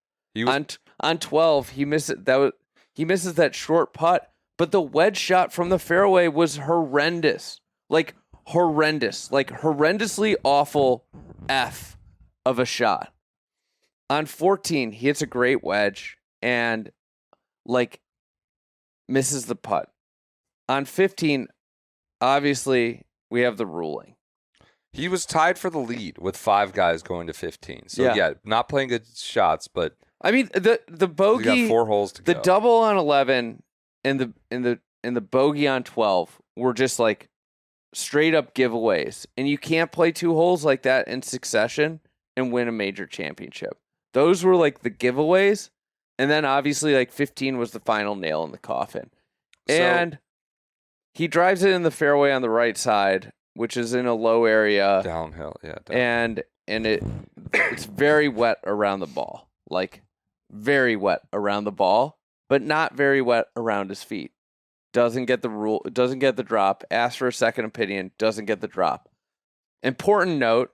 On 12, he misses that short putt, but the wedge shot from the fairway was horrendous. Like horrendously awful F of a shot. On 14, he hits a great wedge and like misses the putt. On 15, obviously, we have the ruling. He was tied for the lead with 5 guys going to 15. So yeah, not playing good shots, but I mean the bogey, you got 4 holes to go. The double on 11 and the bogey on 12 were just like straight up giveaways. And you can't play 2 holes like that in succession and win a major championship. Those were like the giveaways. And then obviously like 15 was the final nail in the coffin. And he drives it in the fairway on the right side, which is in a low area. Downhill, yeah. And it's very wet around the ball. Like very wet around the ball, but not very wet around his feet. Doesn't get the drop, asks for a second opinion, doesn't get the drop. Important note,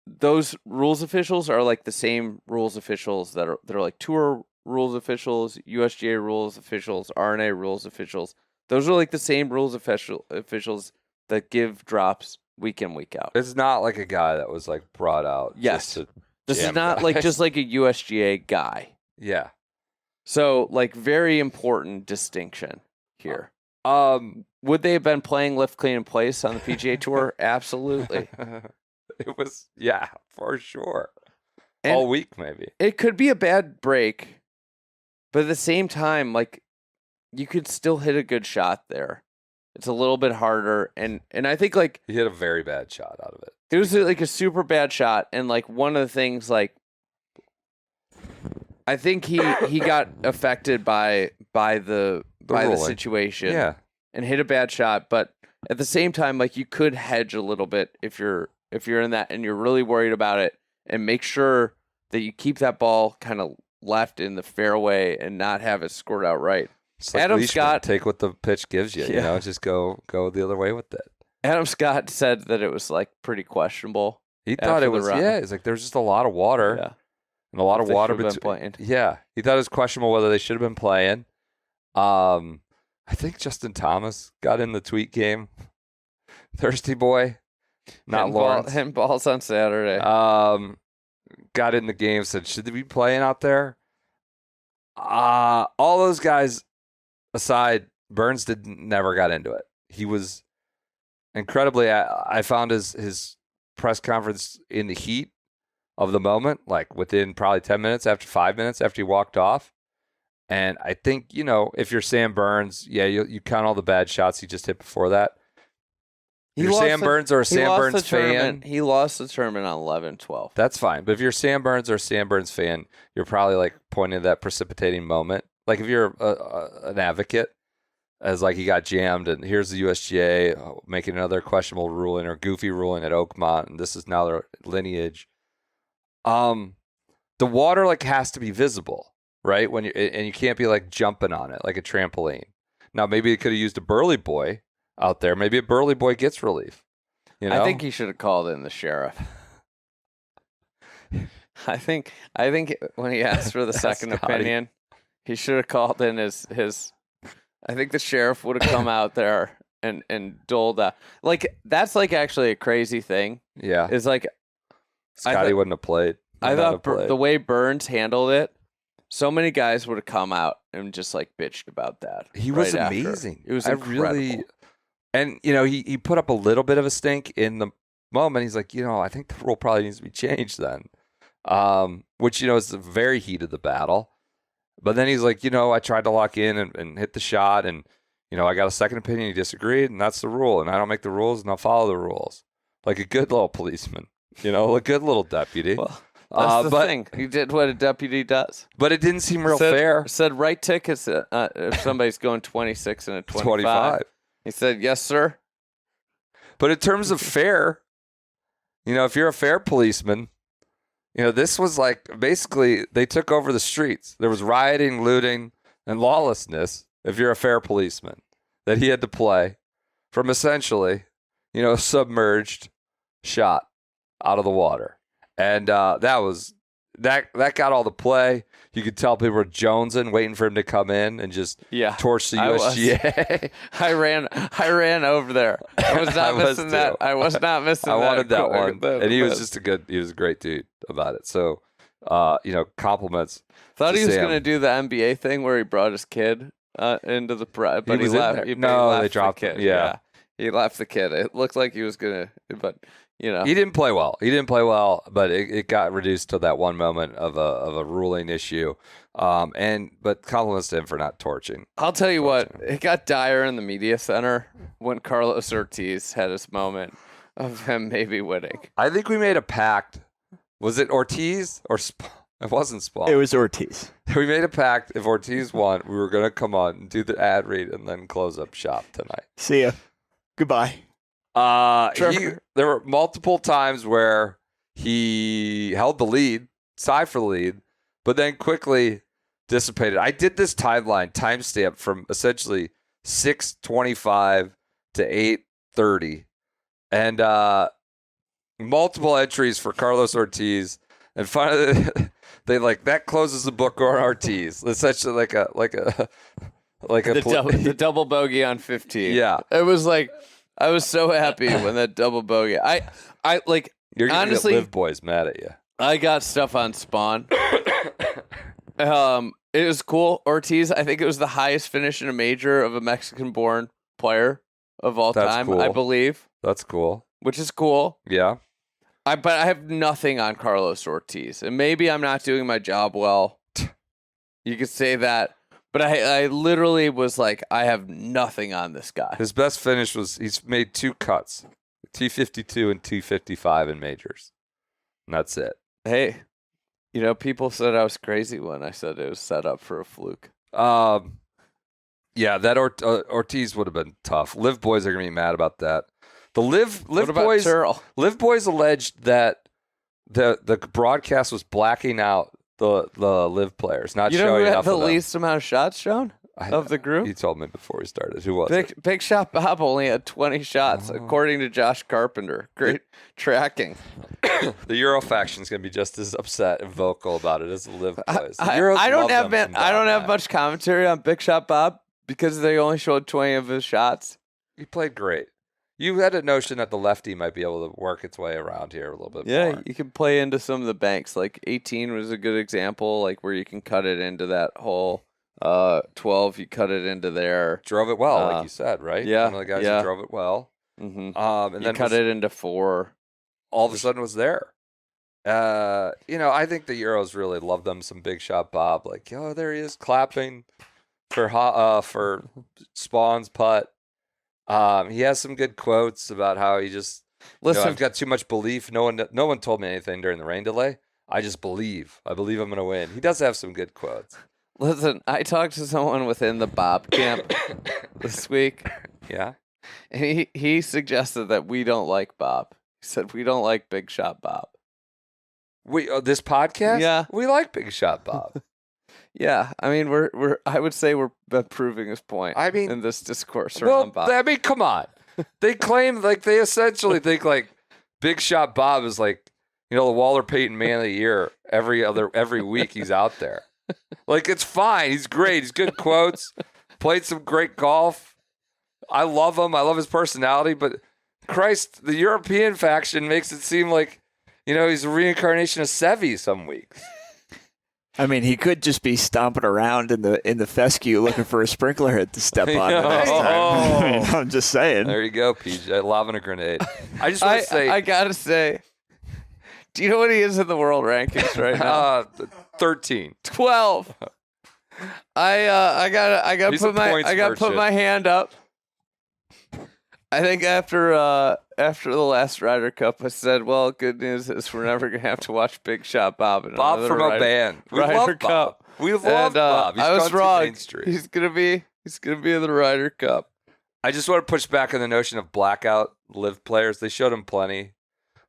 those rules officials are like the same rules officials that are like tour rules officials, USGA rules officials, RNA rules officials. Those are like the same rules officials that give drops week in, week out. It's not like a guy that was like brought out. Yes. This is not like just like a USGA guy. Yeah. So like very important distinction here. would they have been playing lift, clean, and place on the PGA Tour? Absolutely. It was, yeah, for sure. And all week, maybe. It could be a bad break, but at the same time, like, you could still hit a good shot there. It's a little bit harder, and I think, like, He hit a very bad shot out of it. it was like a super bad shot, and like one of the things, like, I think he got affected by the situation, Yeah. and hit a bad shot. But at the same time, like, you could hedge a little bit if you're in that and you're really worried about it, and make sure that you keep that ball kind of left in the fairway and not have it scored out right. It's like Adam Leishman, Scott, take what the pitch gives you. You know, just go the other way with it. Adam Scott said that it was like pretty questionable. He thought it was It's like there's just a lot of water. Yeah. And a lot of water between. Yeah, he thought it was questionable whether they should have been playing. I think Justin Thomas got in the tweet game. Thirsty boy, not Lawrence. Hitting balls on Saturday. Got in the game. Said, should they be playing out there? All those guys aside, Burns never got into it. He was incredibly. I found his press conference in the heat of the moment, like within probably 10 minutes, after 5 minutes after he walked off. And I think, if you're Sam Burns, you count all the bad shots he just hit before that. If you're Sam Burns or a Sam Burns fan. He lost the tournament on 11-12. That's fine. But if you're Sam Burns or a Sam Burns fan, you're probably like pointing to that precipitating moment. Like if you're an advocate, as like he got jammed and here's the USGA making another questionable ruling or goofy ruling at Oakmont, and this is now their lineage. The water like has to be visible, right? And you can't be like jumping on it like a trampoline. Now maybe it could have used a Burley boy out there. Maybe a Burley boy gets relief. I think he should have called in the sheriff. I think when he asked for the second opinion, he should have called in his. I think the sheriff would have come out there and doled out. Like, that's like actually a crazy thing. Yeah, is like Scottie wouldn't have played. I thought the way Burns handled it, so many guys would have come out and just like bitched about that. He was amazing. It was incredible. And he put up a little bit of a stink in the moment. He's like, I think the rule probably needs to be changed then, which is the very heat of the battle. But then he's like, I tried to lock in and hit the shot, and I got a second opinion. He disagreed, and that's the rule. And I don't make the rules, and I'll follow the rules, like a good little policeman. A good little deputy. Well, that's the thing. He did what a deputy does. But it didn't seem real fair. Said write tickets if somebody's going 26 and a 25. He said, yes, sir. But in terms of fair, if you're a fair policeman, this was like basically they took over the streets. There was rioting, looting, and lawlessness, if you're a fair policeman, that he had to play from essentially, a submerged shot out of the water. And that got all the play. You could tell people were jonesing, waiting for him to come in and just torch the USGA. I ran over there. I was not missing that. I was not missing that. I wanted that one. And he was a great dude about it. So, compliments. Thought he was going to do the NBA thing where he brought his kid into the but he left. They dropped the kid. Him. Yeah. He left the kid. It looked like he was going to, but he didn't play well. But it got reduced to that one moment of a ruling issue. But compliments to him for not torching. I'll tell you what, it got dire in the media center when Carlos Ortiz had his moment of him maybe winning. I think we made a pact. Was it Ortiz or Spaun? It wasn't Spaun. It was Ortiz. We made a pact. If Ortiz won, we were going to come on and do the ad read and then close up shop tonight. See ya. Goodbye. There were multiple times where he held the lead, tied for the lead, but then quickly dissipated. I did this timestamp from essentially 6:25 to 8:30, and multiple entries for Carlos Ortiz. And finally, they that closes the book on Ortiz. Essentially, the double bogey on 15. Yeah, it was like. I was so happy when that double bogey. I You're gonna honestly, get Live Boys mad at you. I got stuff on Spaun. It was cool. Ortiz, I think it was the highest finish in a major of a Mexican-born player of all That's time, cool. I believe, That's cool. which is cool. Yeah. But I have nothing on Carlos Ortiz, and maybe I'm not doing my job well. You could say that, but I literally was like, I have nothing on this guy. His best finish was he's made 2 cuts, T52 and T55 in majors. And that's it. Hey, people said I was crazy when I said it was set up for a fluke. Yeah, that Ortiz would have been tough. Live boys are gonna be mad about that. The Live What about boys. Turl? Live boys alleged that the broadcast was blacking out the Live players, not You know showing who had enough the of them. least amount of shots shown of the group? He told me before we started. Who was it? Big Shot Bob only had 20 shots, according to Josh Carpenter. Great tracking. The Euro faction's gonna be just as upset and vocal about it as the Live boys. The I Euros don't love have them some I don't Bob, have man. much commentary on Big Shot Bob because they only showed 20 of his shots. He played great. You had a notion that the lefty might be able to work its way around here a little bit Yeah, more. you can play into some of the banks. Like 18 was a good example, like where you can cut it into that hole. 12, you cut it into there. Drove it well, like you said, right? Yeah, One of the guys yeah. who drove it well. Mm-hmm. And You then cut it into 4. all of a sudden was there. I think the Euros really love them some Big Shot Bob. Like, there he is clapping for Spaun's putt. He has some good quotes about how he just Listen, I've got too much belief. No one told me anything during the rain delay. I just believe. I believe I'm gonna win. He does have some good quotes. listen. I talked to someone within the Bob camp this week, Yeah. and he suggested that we don't like Bob. He said we don't like Big Shot Bob. We this podcast. Yeah. We like Big Shot Bob. Yeah, I mean we're I would say we're proving his point. I mean, in this discourse well, around Bob. I mean, come on. They claim they essentially think like Big Shot Bob is like the Walter Payton Man of the Year every week he's out there. Like it's fine. He's great. He's good quotes. Played some great golf. I love him. I love his personality. But Christ, the European faction makes it seem like he's a reincarnation of Sevy some weeks. I mean, he could just be stomping around in the fescue looking for a sprinkler head to step on the next time. I mean, I'm just saying. There you go, PJ. Lobbing a grenade. I just want to say, I gotta say, do you know what he is in the world rankings right now? 13. 12. I gotta He's put a my points put merchant. my hand up. I think after the last Ryder Cup, I said, "Well, good news is we're never gonna have to watch Big Shot Bob." In Bob another from a band. We Ryder love Cup. Bob. We love And, Bob. He's I was gone through wrong. Main Street. He's gonna be in the Ryder Cup. I just want to push back on the notion of blackout live players. They showed him plenty.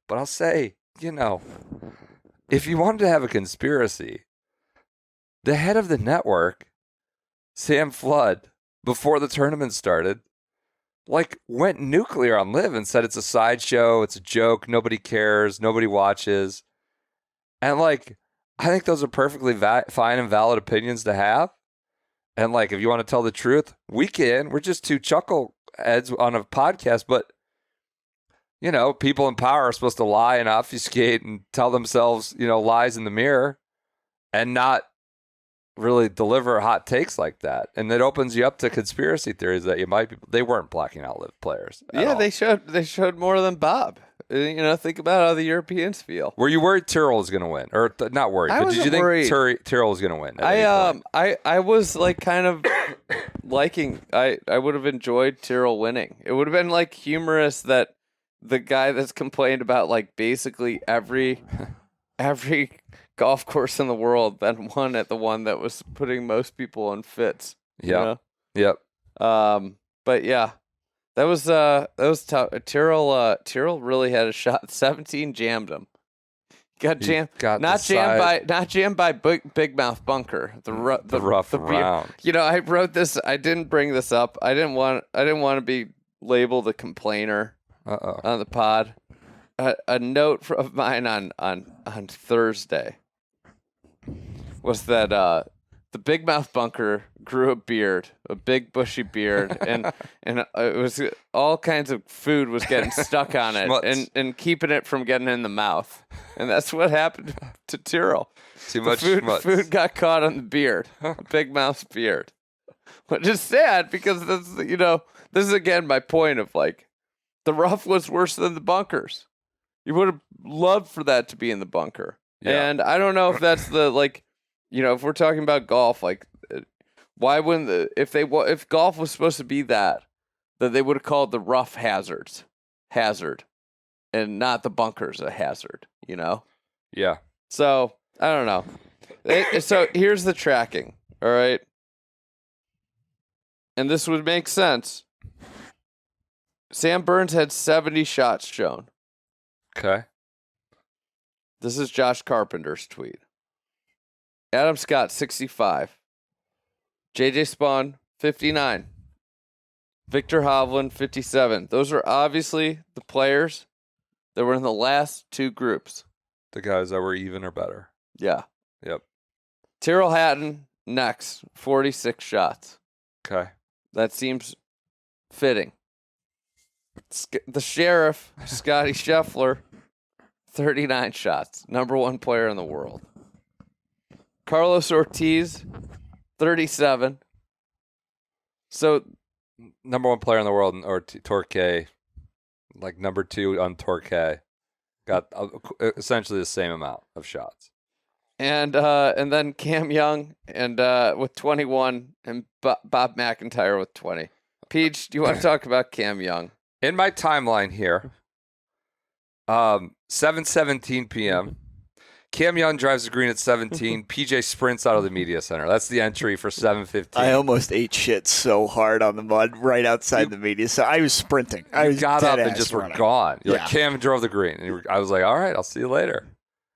But I'll say, if you wanted to have a conspiracy, the head of the network, Sam Flood, before the tournament started, went nuclear on Live and said it's a sideshow, it's a joke, nobody cares, nobody watches. And I think those are perfectly fine and valid opinions to have. And if you want to tell the truth, we can. We're just 2 chuckleheads on a podcast, but people in power are supposed to lie and obfuscate and tell themselves, lies in the mirror and not really deliver hot takes like that. And it opens you up to conspiracy theories that they weren't blacking out Live players. Yeah, all. they showed more than Bob. Think about how the Europeans feel. Were you worried Tyrrell was going to win? Or not worried, I but did you wasn't think worried. Tyrrell was going to win? at any point? I was kind of liking. I would have enjoyed Tyrrell winning. It would have been humorous that the guy that's complained about basically every golf course in the world then won at the one that was putting most people in fits. Yeah. Yep. But yeah, that was tough. Tyrrell really had a shot. 17 jammed him. Got jammed. Not jammed by Big Mouth Bunker. The rough round. I wrote this. I didn't bring this up. I didn't want to be labeled a complainer on the pod. A note of mine on Thursday was that the Big Mouth Bunker grew a beard, a big bushy beard, and it was all kinds of food was getting stuck on it and keeping it from getting in the mouth, and that's what happened to Tyrrell. Too much food got caught on the beard, Big Mouth's beard. which is sad because this is again my point of like the rough was worse than the bunkers. You would have loved for that to be in the bunker. Yeah. And I don't know if that's the like, if we're talking about golf, like why wouldn't if golf was supposed to be that they would have called the rough hazard and not the bunkers a hazard, Yeah. So I don't know. So here's the tracking. All right. And this would make sense. Sam Burns had 70 shots shown. Okay. This is Josh Carpenter's tweet. Adam Scott, 65. JJ Spaun, 59. Victor Hovland, 57. Those are obviously the players that were in the last two groups. The guys that were even or better. Yeah. Yep. Tyrrell Hatton, next, 46 shots. Okay. That seems fitting. The Sheriff, Scottie Scheffler, 39 shots. Number one player in the world. Carlos Ortiz, 37. So, number one player in the world, or Torquay, like number two on Torquay, got essentially the same amount of shots. And then Cam Young and with 21, and Bob McIntyre with 20. Peach, do you want to talk about Cam Young? In my timeline here, 7:17 p.m. Cam Young drives the green at 17. PJ sprints out of the media center. That's the entry for 7:15. I almost ate shit so hard on the mud right outside the media. So I was sprinting. I was got up and dead-ass just running. were gone. You're Yeah. like, Cam drove the green. And I was like, all right, I'll see you later.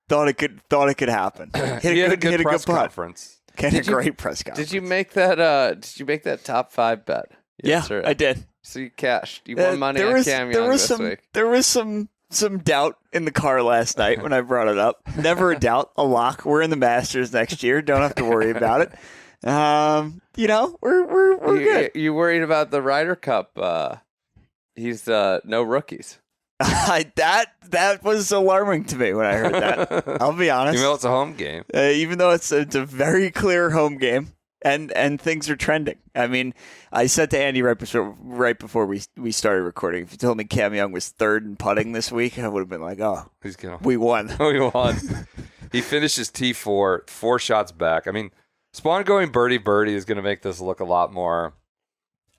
Thought it could happen. He had a good press putt. conference. Had a great press conference. Did you make that top 5 bet? Yes, Yeah, I did. So you cashed. You won money on Cam Young this week. There was some doubt in the car last night when I brought it up. Never a doubt, a lock. We're in the Masters next year. Don't have to worry about it. We're good. You worried about the Ryder Cup? He's no rookies. That was alarming to me when I heard that. I'll be honest. It's a home game. Even though it's a very clear home game. And things are trending. I mean, I said to Andy right before we started recording, if you told me Cam Young was third in putting this week, I would have been like, oh, we won. We won. He finishes T4, 4 shots back. I mean, Spaun going birdie is going to make this look a lot more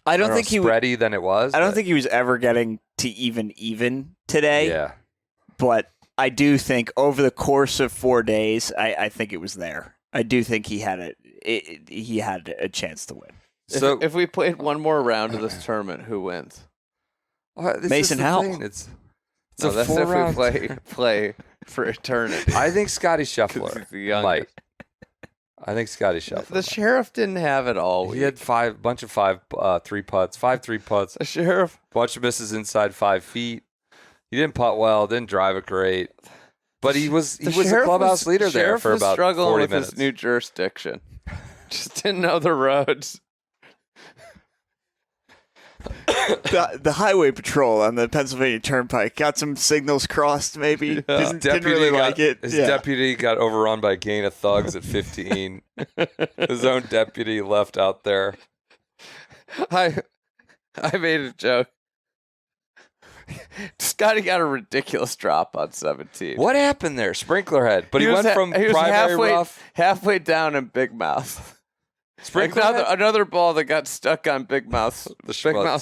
I don't think spready than it was. I don't think he was ever getting to even today. Yeah. But I do think over the course of 4 days, I think it was there. I do think he had a chance to win. So if we played one more round of this tournament, who wins? Mason Howell. That's if we play for eternity. I think Scottie Scheffler might. I think Scottie Scheffler. The Sheriff didn't have it all week. He had 5 3 putts. The Sheriff. Bunch of misses inside 5 feet. He didn't putt well. Didn't drive it great. But he was the clubhouse leader there for about 40 minutes. Struggling with his new jurisdiction. Just didn't know the roads. The highway patrol on the Pennsylvania Turnpike got some signals crossed. Maybe didn't really like it. His deputy got overrun by a gang of thugs at 15. His own deputy left out there. I made a joke. Scotty got a ridiculous drop on 17. What happened there? Sprinkler head. But he went from primary rough. Halfway down in Big Mouth. Sprinkler another ball that got stuck on Big Mouth's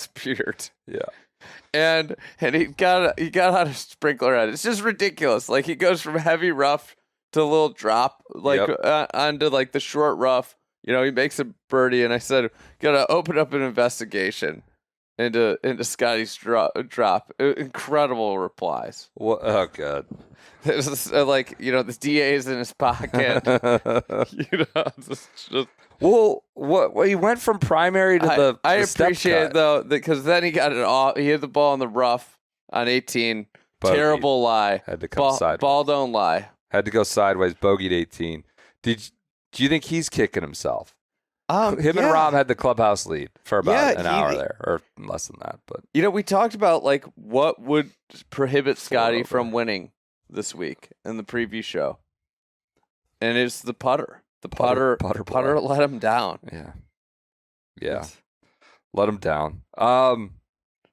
beard. Yeah. And he got out of Sprinkler head. It's just ridiculous. Like he goes from heavy rough to a little drop, onto like the short rough. He makes a birdie, and I said, gotta open up an investigation into Scotty's drop. Incredible replies. What? Oh, God. It was the DA's in his pocket. Just. Well, he went from primary to the I the step appreciate cut. it, though, because then he got it off. He hit the ball in the rough on 18. Bogeyed. Terrible lie. Had to come sideways. Ball don't lie. Had to go sideways. Bogeyed 18. Do you think he's kicking himself? Him and Rob had the clubhouse lead for about an hour there, or less than that. But we talked about what would prohibit Scotty from winning this week in the preview show, and it's the putter. The putter let him down. Yeah. Yeah. Let him down.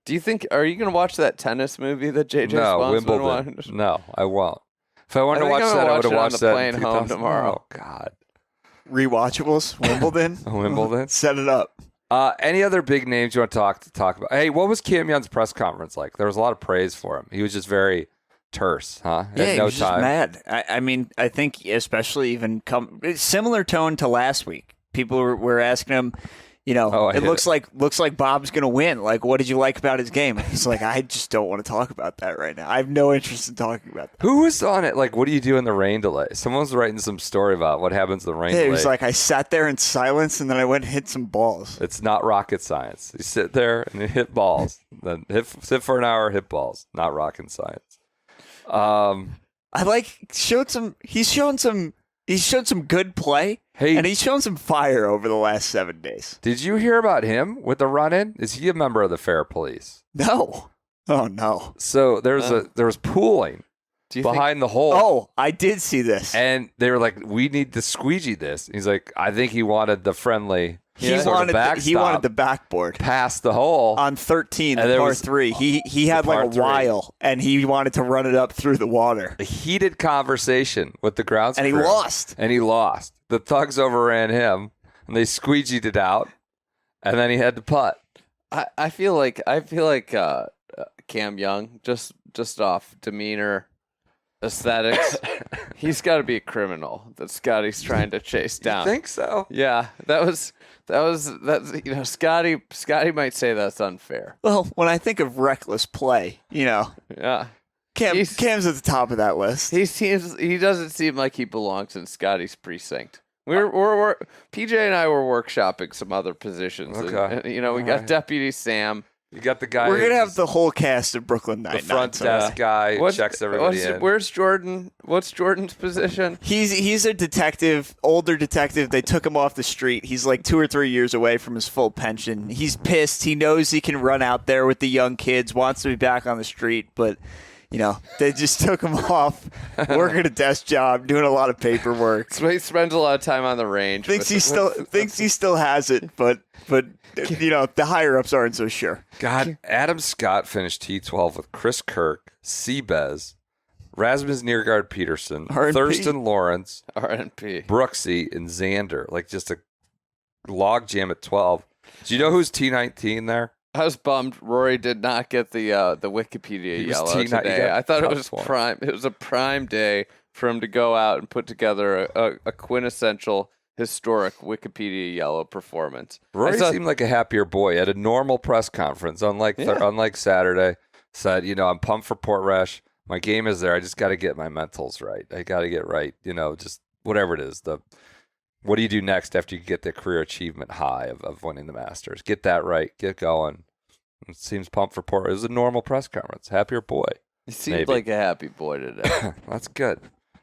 Do you think? Are you going to watch that tennis movie that JJ No, Spaun's been Wimbledon. watching? No, I won't. If I wanted to I think watch I'm that, gonna I would have watch it on watched the that plane in home 2000. tomorrow. Oh, God. Rewatchables, Wimbledon. Wimbledon. Set it up. Any other big names you want to talk about? Hey, what was Cam Young's press conference like? There was a lot of praise for him. He was just very terse, huh? Yeah, Had he no was time. just mad. I mean, I think especially even similar tone to last week. People were asking him, it looks like Bob's gonna win. Like, what did you like about his game? And he's like, I just don't want to talk about that right now. I have no interest in talking about that. Who was on it? Like, what do you do in the rain delay? Someone was writing some story about what happens in the rain Yeah, delay. he was like, I sat there in silence and then I went and hit some balls. It's not rocket science. You sit there and you hit balls, then sit for an hour, hit balls. Not rocket science. He's shown some good play. Hey, and he's shown some fire over the last 7 days. did you hear about him with the run-in? Is he a member of the Fair Police? No. Oh no. So there was pooling behind the hole. Oh, I did see this. And they were like, "We need to squeegee this." He's like, "I think he wanted the friendly." He wanted the backboard past the hole on 13, And the there par was 3. He had par like a 3. while, and he wanted to run it up through the water, A heated conversation with the grounds and he crew. lost. And he lost. The thugs overran him, and they squeegeed it out, and then he had to putt. I feel like Cam Young just off demeanor, aesthetics. He's got to be a criminal that Scottie's trying to chase down. Think so? Yeah, that's Scottie might say that's unfair. Well, when I think of reckless play, Yeah. Cam's at the top of that list. He doesn't seem like he belongs in Scottie's precinct. We're PJ and I were workshopping some other positions. Okay. And, we got Deputy Sam. You got the guy. We're gonna have who's the whole cast of Brooklyn the Nine-Nine. front desk guy who checks everybody in. Where's Jordan? What's Jordan's position? He's a detective, older detective. They took him off the street. He's like 2 or 3 years away from his full pension. He's pissed. He knows he can run out there with the young kids. Wants to be back on the street, but they just took him off, working a desk job, doing a lot of paperwork. So he spends a lot of time on the range. Thinks he still has it, but the higher ups aren't so sure. God, Adam Scott finished T12 with Chris Kirk, Seabez, Rasmus Niergaard Peterson, RNP. Thurston Lawrence, RNP. Brooksy, and Xander. Like just a log jam at 12. Do you know who's T19 there? I was bummed Rory did not get the Wikipedia He was yellow T9 today. I thought it top was one. prime. It was a prime day for him to go out and put together a quintessential historic Wikipedia yellow performance. Rory seemed like a happier boy at a normal press conference, unlike Saturday. Said, I'm pumped for Portrush. My game is there. I just got to get my mentals right. I got to get right. Just whatever it is. What do you do next after you get the career achievement high of winning the Masters? Get that right. Get going. It seems pumped for Portrush. It was a normal press conference. Happier boy. He seemed like a happy boy today. That's good.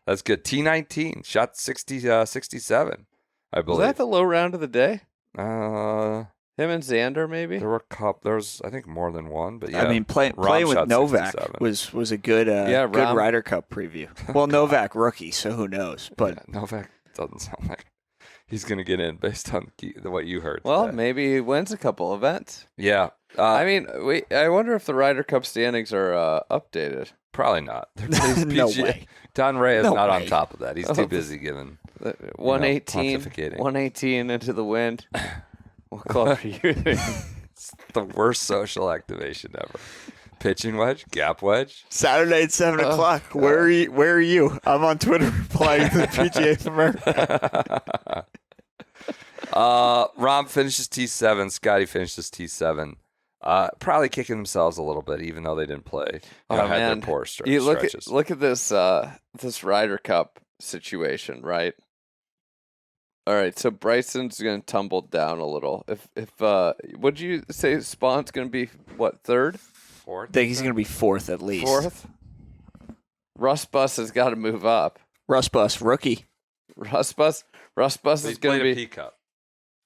That's good. T19 shot 67. I believe. Was that the low round of the day? Him and Xander, maybe? There were there was, I think, more than one. But yeah, I mean, playing with shot Novak 67. was a good good Ryder Cup preview. Well, Novak rookie, so who knows? But yeah, Novak doesn't sound like he's going to get in based on what you heard. Well, today. maybe he wins a couple events. Yeah. I wonder if the Ryder Cup standings are updated. Probably not. No way. Don Ray is No not way. on top of that. He's too busy giving 118, pontificating. 118 into the wind. What club are you in? It's the worst social activation ever. Pitching wedge, gap wedge. Saturday at 7 o'clock. Where are you? I'm on Twitter replying to the PGA of America. Rahm finishes T7. Scottie finishes T7. Probably kicking themselves a little bit, even though they didn't play. Had their poor stretches. Look at this Ryder Cup situation, right? All right, so Bryson's going to tumble down a little. If would you say Spawn's going to be what, third? Fourth? I think he's going to be fourth at least. Fourth? Russ Bus has got to move up. Russ Bus, rookie. Russ Bus is going to be P Cup.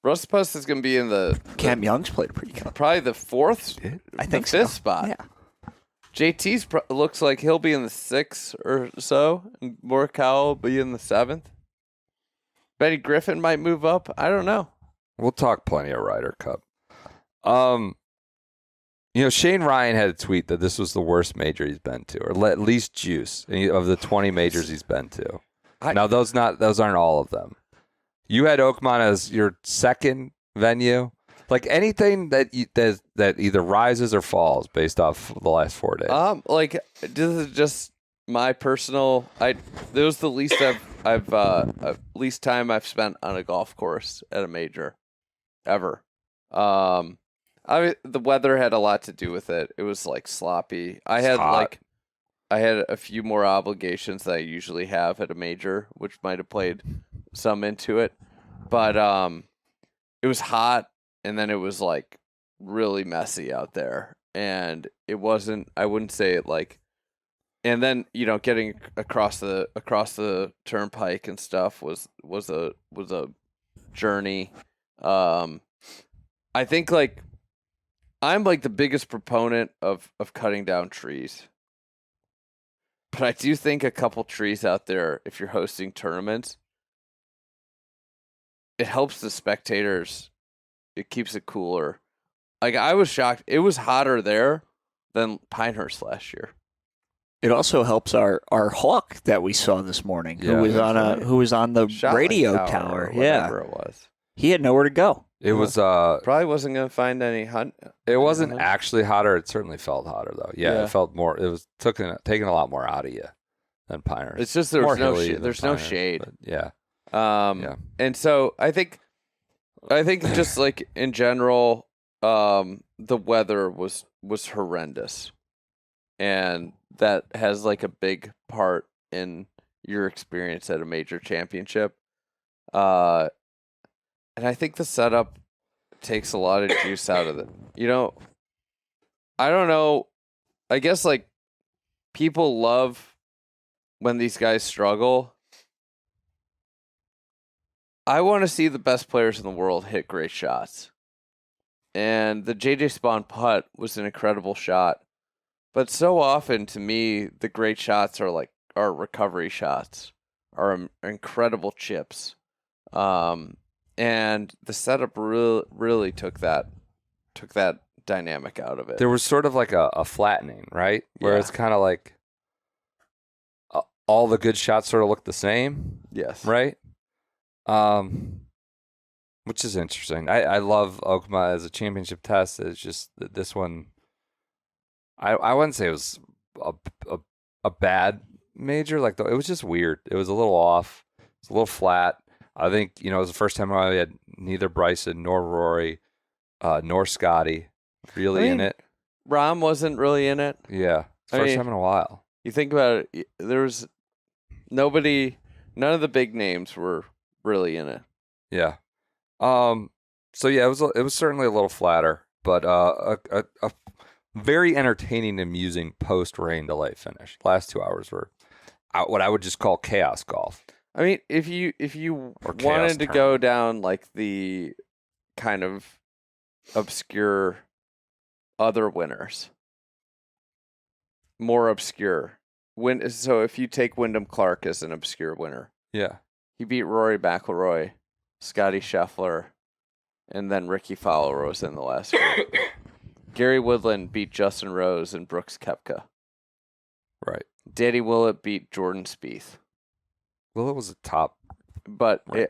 Russ Bus is going to be in the Cam Young's played a pretty cup. probably the fourth, I think fifth so. spot. Yeah. JT's looks like he'll be in the 6th or so, and Morikawa will be in the 7th. Benny Griffin might move up. I don't know. We'll talk plenty of Ryder Cup. Shane Ryan had a tweet that this was the worst major he's been to, or at least juice of the 20 majors he's been to. Now those aren't all of them. You had Oakmont as your second venue. Like anything that either rises or falls based off the last 4 days. Like this is just my personal. It was the least least time I've spent on a golf course at a major, ever. The weather had a lot to do with it. It was like sloppy. I had a few more obligations that I usually have at a major, which might have played some into it. But it was hot, and then it was like really messy out there, and it wasn't. I wouldn't say it like. And then getting across the turnpike and stuff was a journey. I think like I'm like the biggest proponent of cutting down trees. But I do think a couple trees out there, if you're hosting tournaments, it helps the spectators. It keeps it cooler. Like I was shocked. It was hotter there than Pinehurst last year. It also helps our hawk that we saw this morning, who was on the radio tower. Whatever it was. He had nowhere to go. It was probably wasn't going to find any hunt. It wasn't actually hotter. It certainly felt hotter though. Yeah. It felt more. It was taking a lot more out of you than Pinehurst. It's just there's no shade. Yeah. And so I think just like in general, the weather was horrendous, and that has like a big part in your experience at a major championship. And I think the setup takes a lot of juice out of it. I don't know. I guess like people love when these guys struggle. I want to see the best players in the world hit great shots. And the JJ Spaun putt was an incredible shot. But so often, to me, the great shots are recovery shots, are incredible chips, and the setup really took that dynamic out of it. There was sort of like a flattening, right? Where it's kind of like all the good shots sort of look the same. Yes. Right. Which is interesting. I love Oakmont as a championship test. It's just that this one. I wouldn't say it was a bad major. Like it was just weird. It was a little off. It's a little flat. I think it was the first time I had neither Bryson nor Rory, nor Scottie really in it. Rahm wasn't really in it. Yeah, first time in a while. You think about it. There was nobody. None of the big names were really in it. Yeah. So yeah, it was certainly a little flatter, but a very entertaining, amusing post-rain delay finish. Last 2 hours were what I would just call chaos golf. I mean, if you wanted to go down like the kind of obscure other winners, more obscure. So if you take Wyndham Clark as an obscure winner, yeah, he beat Rory McIlroy, Scottie Scheffler, and then Ricky Fowler was in the last group. Gary Woodland beat Justin Rose and Brooks Koepka. Right. Danny Willett beat Jordan Spieth. Willett was a top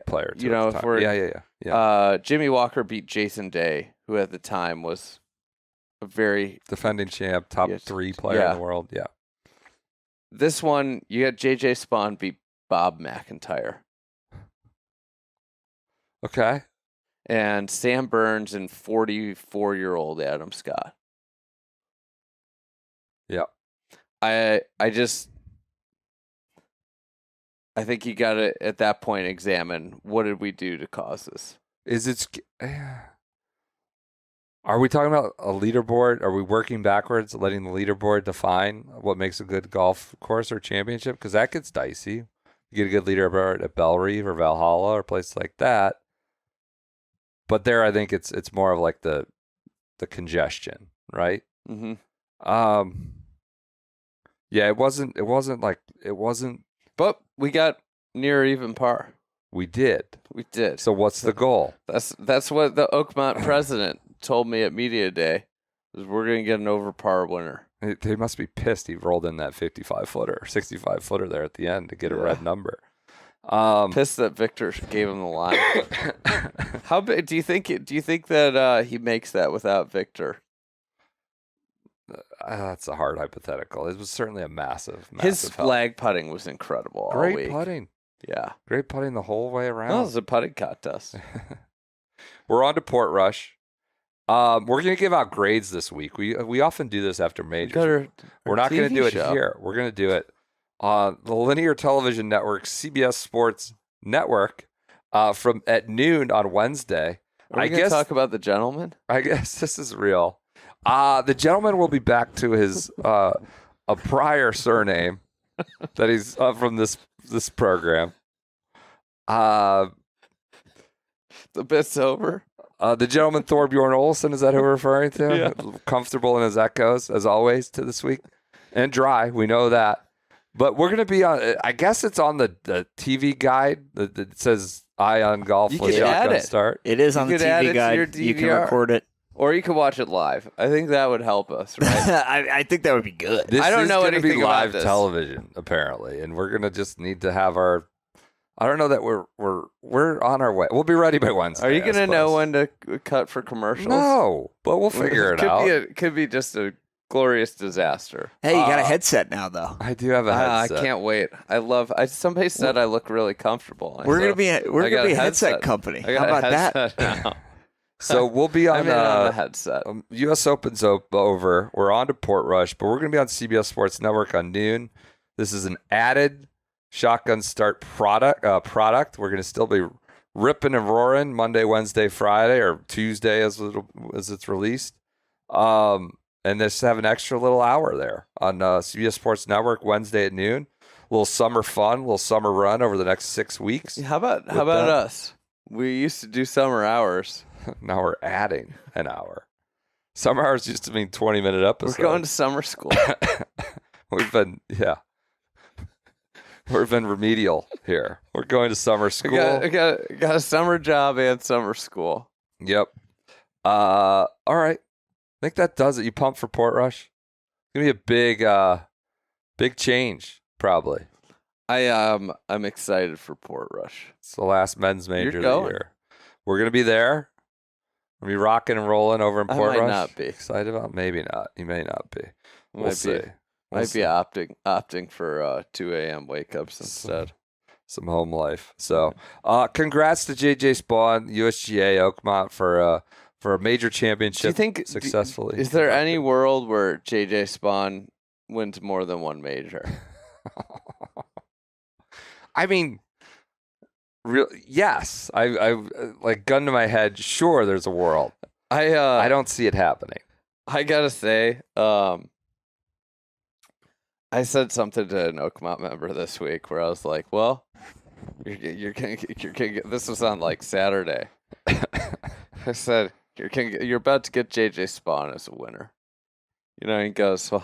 player too. If we're yeah. Jimmy Walker beat Jason Day, who at the time was a very defending champ, top 3 player in the world. Yeah. This one, you had JJ Spaun beat Bob McIntyre. Okay. And Sam Burns and 44-year-old Adam Scott. Yeah. I think you got to, at that point, examine what did we do to cause this. Are we talking about a leaderboard? Are we working backwards, letting the leaderboard define what makes a good golf course or championship? Because that gets dicey. You get a good leaderboard at Bellerive or Valhalla or places like that. But there, I think it's more of like the congestion, right? Mm-hmm. Yeah, it wasn't. But we got near even par. We did. We did. So what's the goal? That's what the Oakmont president told me at media day. Is we're gonna get an over par winner. They must be pissed. He rolled in that 55-footer, 65-footer there at the end to get a red number. Pissed that Victor gave him the line. How big do you think? Do you think that he makes that without Victor? That's a hard hypothetical. It was certainly a massive His help. flag putting was incredible. Great all week. putting. Yeah, Great putting the whole way around. well, it was a putting contest. We're on to Portrush. We're going to give out grades this week. We often do this after majors. We're not going to do it here. We're going to do it on the linear television network, CBS Sports Network, from at noon on Wednesday. Are we going to talk about the gentleman? I guess this is real. The gentleman will be back to his a prior surname that he's from this program. The bit's over. The gentleman Thorbjorn Olsen, is that who we're referring to? Yeah. Comfortable in his echoes, as always, to this week. And dry, we know that. But we're going to be on, I guess it's on the TV guide that says Ion Golf You with could add shotgun it. start. It is on the could add it TV to your guide. You can DVR. record it. Or you could watch it live. I think that would help us, right? I think that would be good. This I don't is know going to be anything about live this. television, apparently. And we're going to just need to have our, I don't know that we're on our way. We'll be ready by Wednesday. Are you I going to know suppose. when to cut for commercials? No, but we'll figure it out. Could be just a glorious disaster. Hey, you got a headset now, though. I do have a I headset. can't wait. Somebody said I look really comfortable. We're gonna be a got a headset company. I How got about a that? headset now. So we'll be on I'm in on the headset. U.S. Open's over. We're on to Portrush, but we're going to be on CBS Sports Network on noon. This is an added shotgun start product. We're going to still be ripping and roaring Monday, Wednesday, Friday, or Tuesday as it's released. And just have an extra little hour there on CBS Sports Network Wednesday at noon. A little summer fun, a little summer run over the next 6 weeks. How about us? We used to do summer hours. Now we're adding an hour. Summer hours used to mean 20-minute episodes. We're going to summer school. We've been remedial here. We're going to summer school. I got a summer job and summer school. Yep. All right. I think that does it. You pumped for Portrush? It's gonna be a big change, probably. I'm excited for Portrush. It's the last men's major of the going. year. We're gonna be there. We'll be rocking and rolling over in I Portrush. might not be. Excited about? Maybe not. You may not be. We'll Might see. be. Might be opting for 2 a.m. wake ups instead. Some home life. So, congrats to JJ Spaun, USGA Oakmont for a major championship. Do you think successfully? Is there any world where JJ Spaun wins more than one major? I mean, yes. I like gun to my head. Sure, there's a world. I don't see it happening. I gotta say, I said something to an Oakmont member this week where I was like, "Well, you're gonna get this was on like Saturday." I said, "You're about to get JJ Spaun as a winner." You know, he goes, "Well,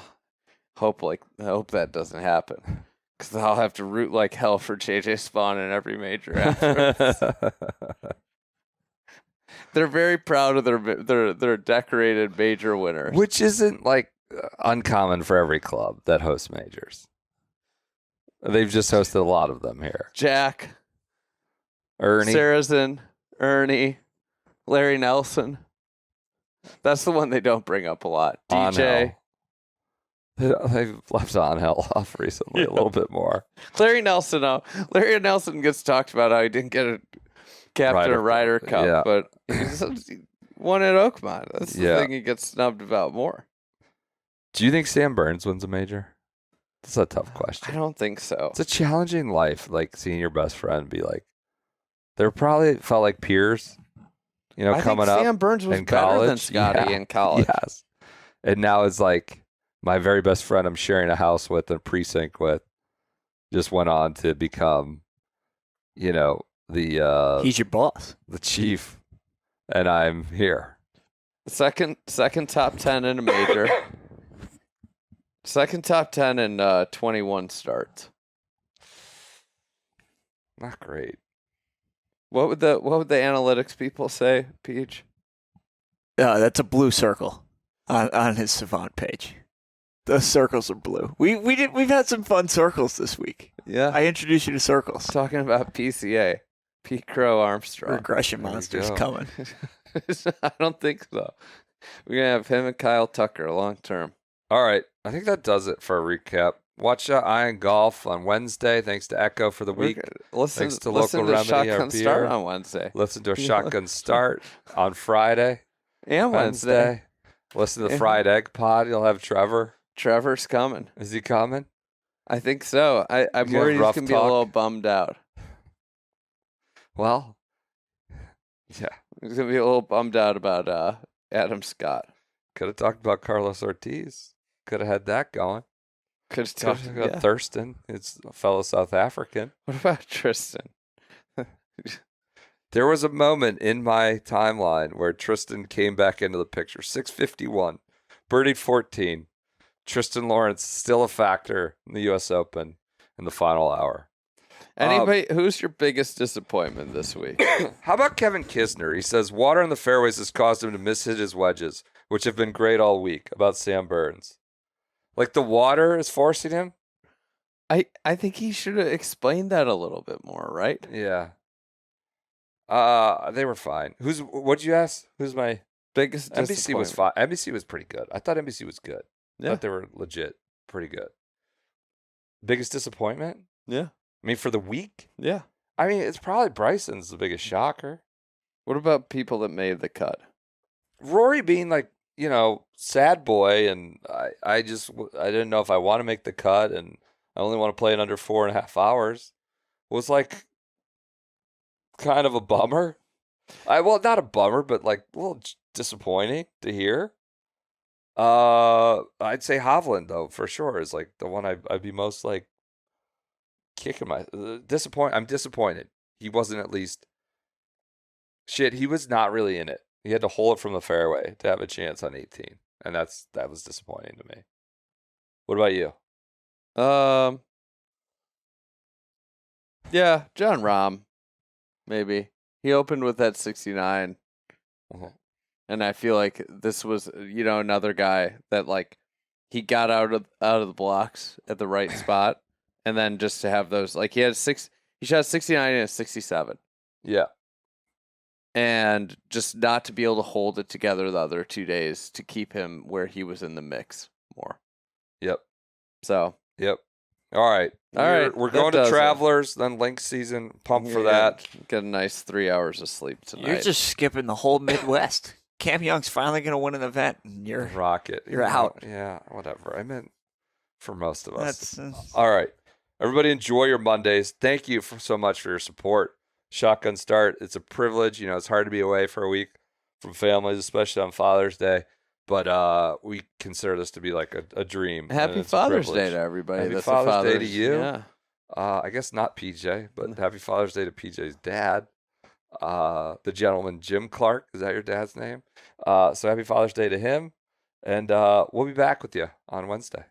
I hope that doesn't happen." Because I'll have to root like hell for JJ Spaun in every major after. They're very proud of their decorated major winners. Which isn't like uncommon for every club that hosts majors. They've just hosted a lot of them here. Jack, Ernie, Sarazen, Ernie, Larry Nelson. That's the one they don't bring up a lot. DJ. They've left Angel off recently a little bit more. Larry Nelson gets talked about how he didn't get a captain or Ryder Cup, but he won at Oakmont. That's the thing he gets snubbed about more. Do you think Sam Burns wins a major? That's a tough question. I don't think so. It's a challenging life, like seeing your best friend be like, they probably felt like peers, coming up. Sam Burns was in better college. than Scottie in college. Yes. And now it's like my very best friend I'm sharing a house with and precinct with just went on to become, the he's your boss, the chief, and I'm here. Second top 10 in a major. Second top 10 in 21 starts. Not great. What would the analytics people say, Peach? That's a blue circle on his Savant page. Those circles are blue. We've had some fun circles this week. Yeah. I introduced you to circles. Talking about PCA. Pete Crow Armstrong. Regression There we monsters go. coming. I don't think so. We're going to have him and Kyle Tucker long term. All right. I think that does it for a recap. Watch Iron Golf on Wednesday. Thanks to Echo for the week. Listen Thanks to listen Local to Remedy, our Shotgun beer. Start on Wednesday. Listen to a Shotgun Start on Friday. And Wednesday. Listen to the Yeah. Fried Egg Pod. You'll have Trevor. Trevor's coming. Is he coming? I think so. I'm You have worried he's rough going to be a talk? little bummed out. Well, yeah. He's going to be a little bummed out about Adam Scott. Could have talked about Carlos Ortiz. Could have had that going. Could have Talked about Thurston. It's a fellow South African. What about Tristan? There was a moment in my timeline where Tristan came back into the picture. 651, birdied 14. Tristan Lawrence still a factor in the U.S. Open in the final hour. Anybody, who's your biggest disappointment this week? How about Kevin Kisner? He says water in the fairways has caused him to mishit his wedges, which have been great all week. About Sam Burns. Like the water is forcing him? I think he should have explained that a little bit more, right? Yeah. They were fine. What'd you ask? Who's my Biggest NBC was fine. NBC was pretty good. I thought NBC was good. I Yeah. thought they were legit pretty good. Biggest disappointment? Yeah. I mean, for the week? Yeah. I mean, it's probably Bryson's the biggest shocker. What about people that made the cut? Rory being like, sad boy, and I didn't know if I want to make the cut, and I only want to play in under 4.5 hours, was like kind of a bummer. Well, not a bummer, but like a little disappointing to hear. I'd say Hovland though for sure is like the one I'd be most like kicking my disappoint. I'm disappointed. He wasn't at least shit. He was not really in it. He had to hole it from the fairway to have a chance on 18, and that was disappointing to me. What about you? Yeah, John Rahm, maybe. He opened with that 69, and I feel like this was, another guy that like he got out of the blocks at the right spot, and then just to have those like he shot 69 and a 67. Yeah. And just not to be able to hold it together the other 2 days to keep him where he was in the mix more. Yep. So. Yep. All right. We're that going to does it. Travelers, then Link season. Pump for Yeah, that. Get a nice 3 hours of sleep tonight. You're just skipping the whole Midwest. Cam Young's finally going to win an event, and you're Rocket. You're out. Yeah, whatever. I meant for most of us. That's All right. Everybody enjoy your Mondays. Thank you so much for your support. Shotgun Start. It's a privilege. It's hard to be away for a week from families, especially on Father's Day. But we consider this to be like a dream. and Happy it's a Father's Day privilege. to everybody. Happy That's Father's Day to you. Yeah. I guess not PJ, but happy Father's Day to PJ's dad. The gentleman Jim Clark. Is that your dad's name? So happy Father's Day to him. And we'll be back with you on Wednesday.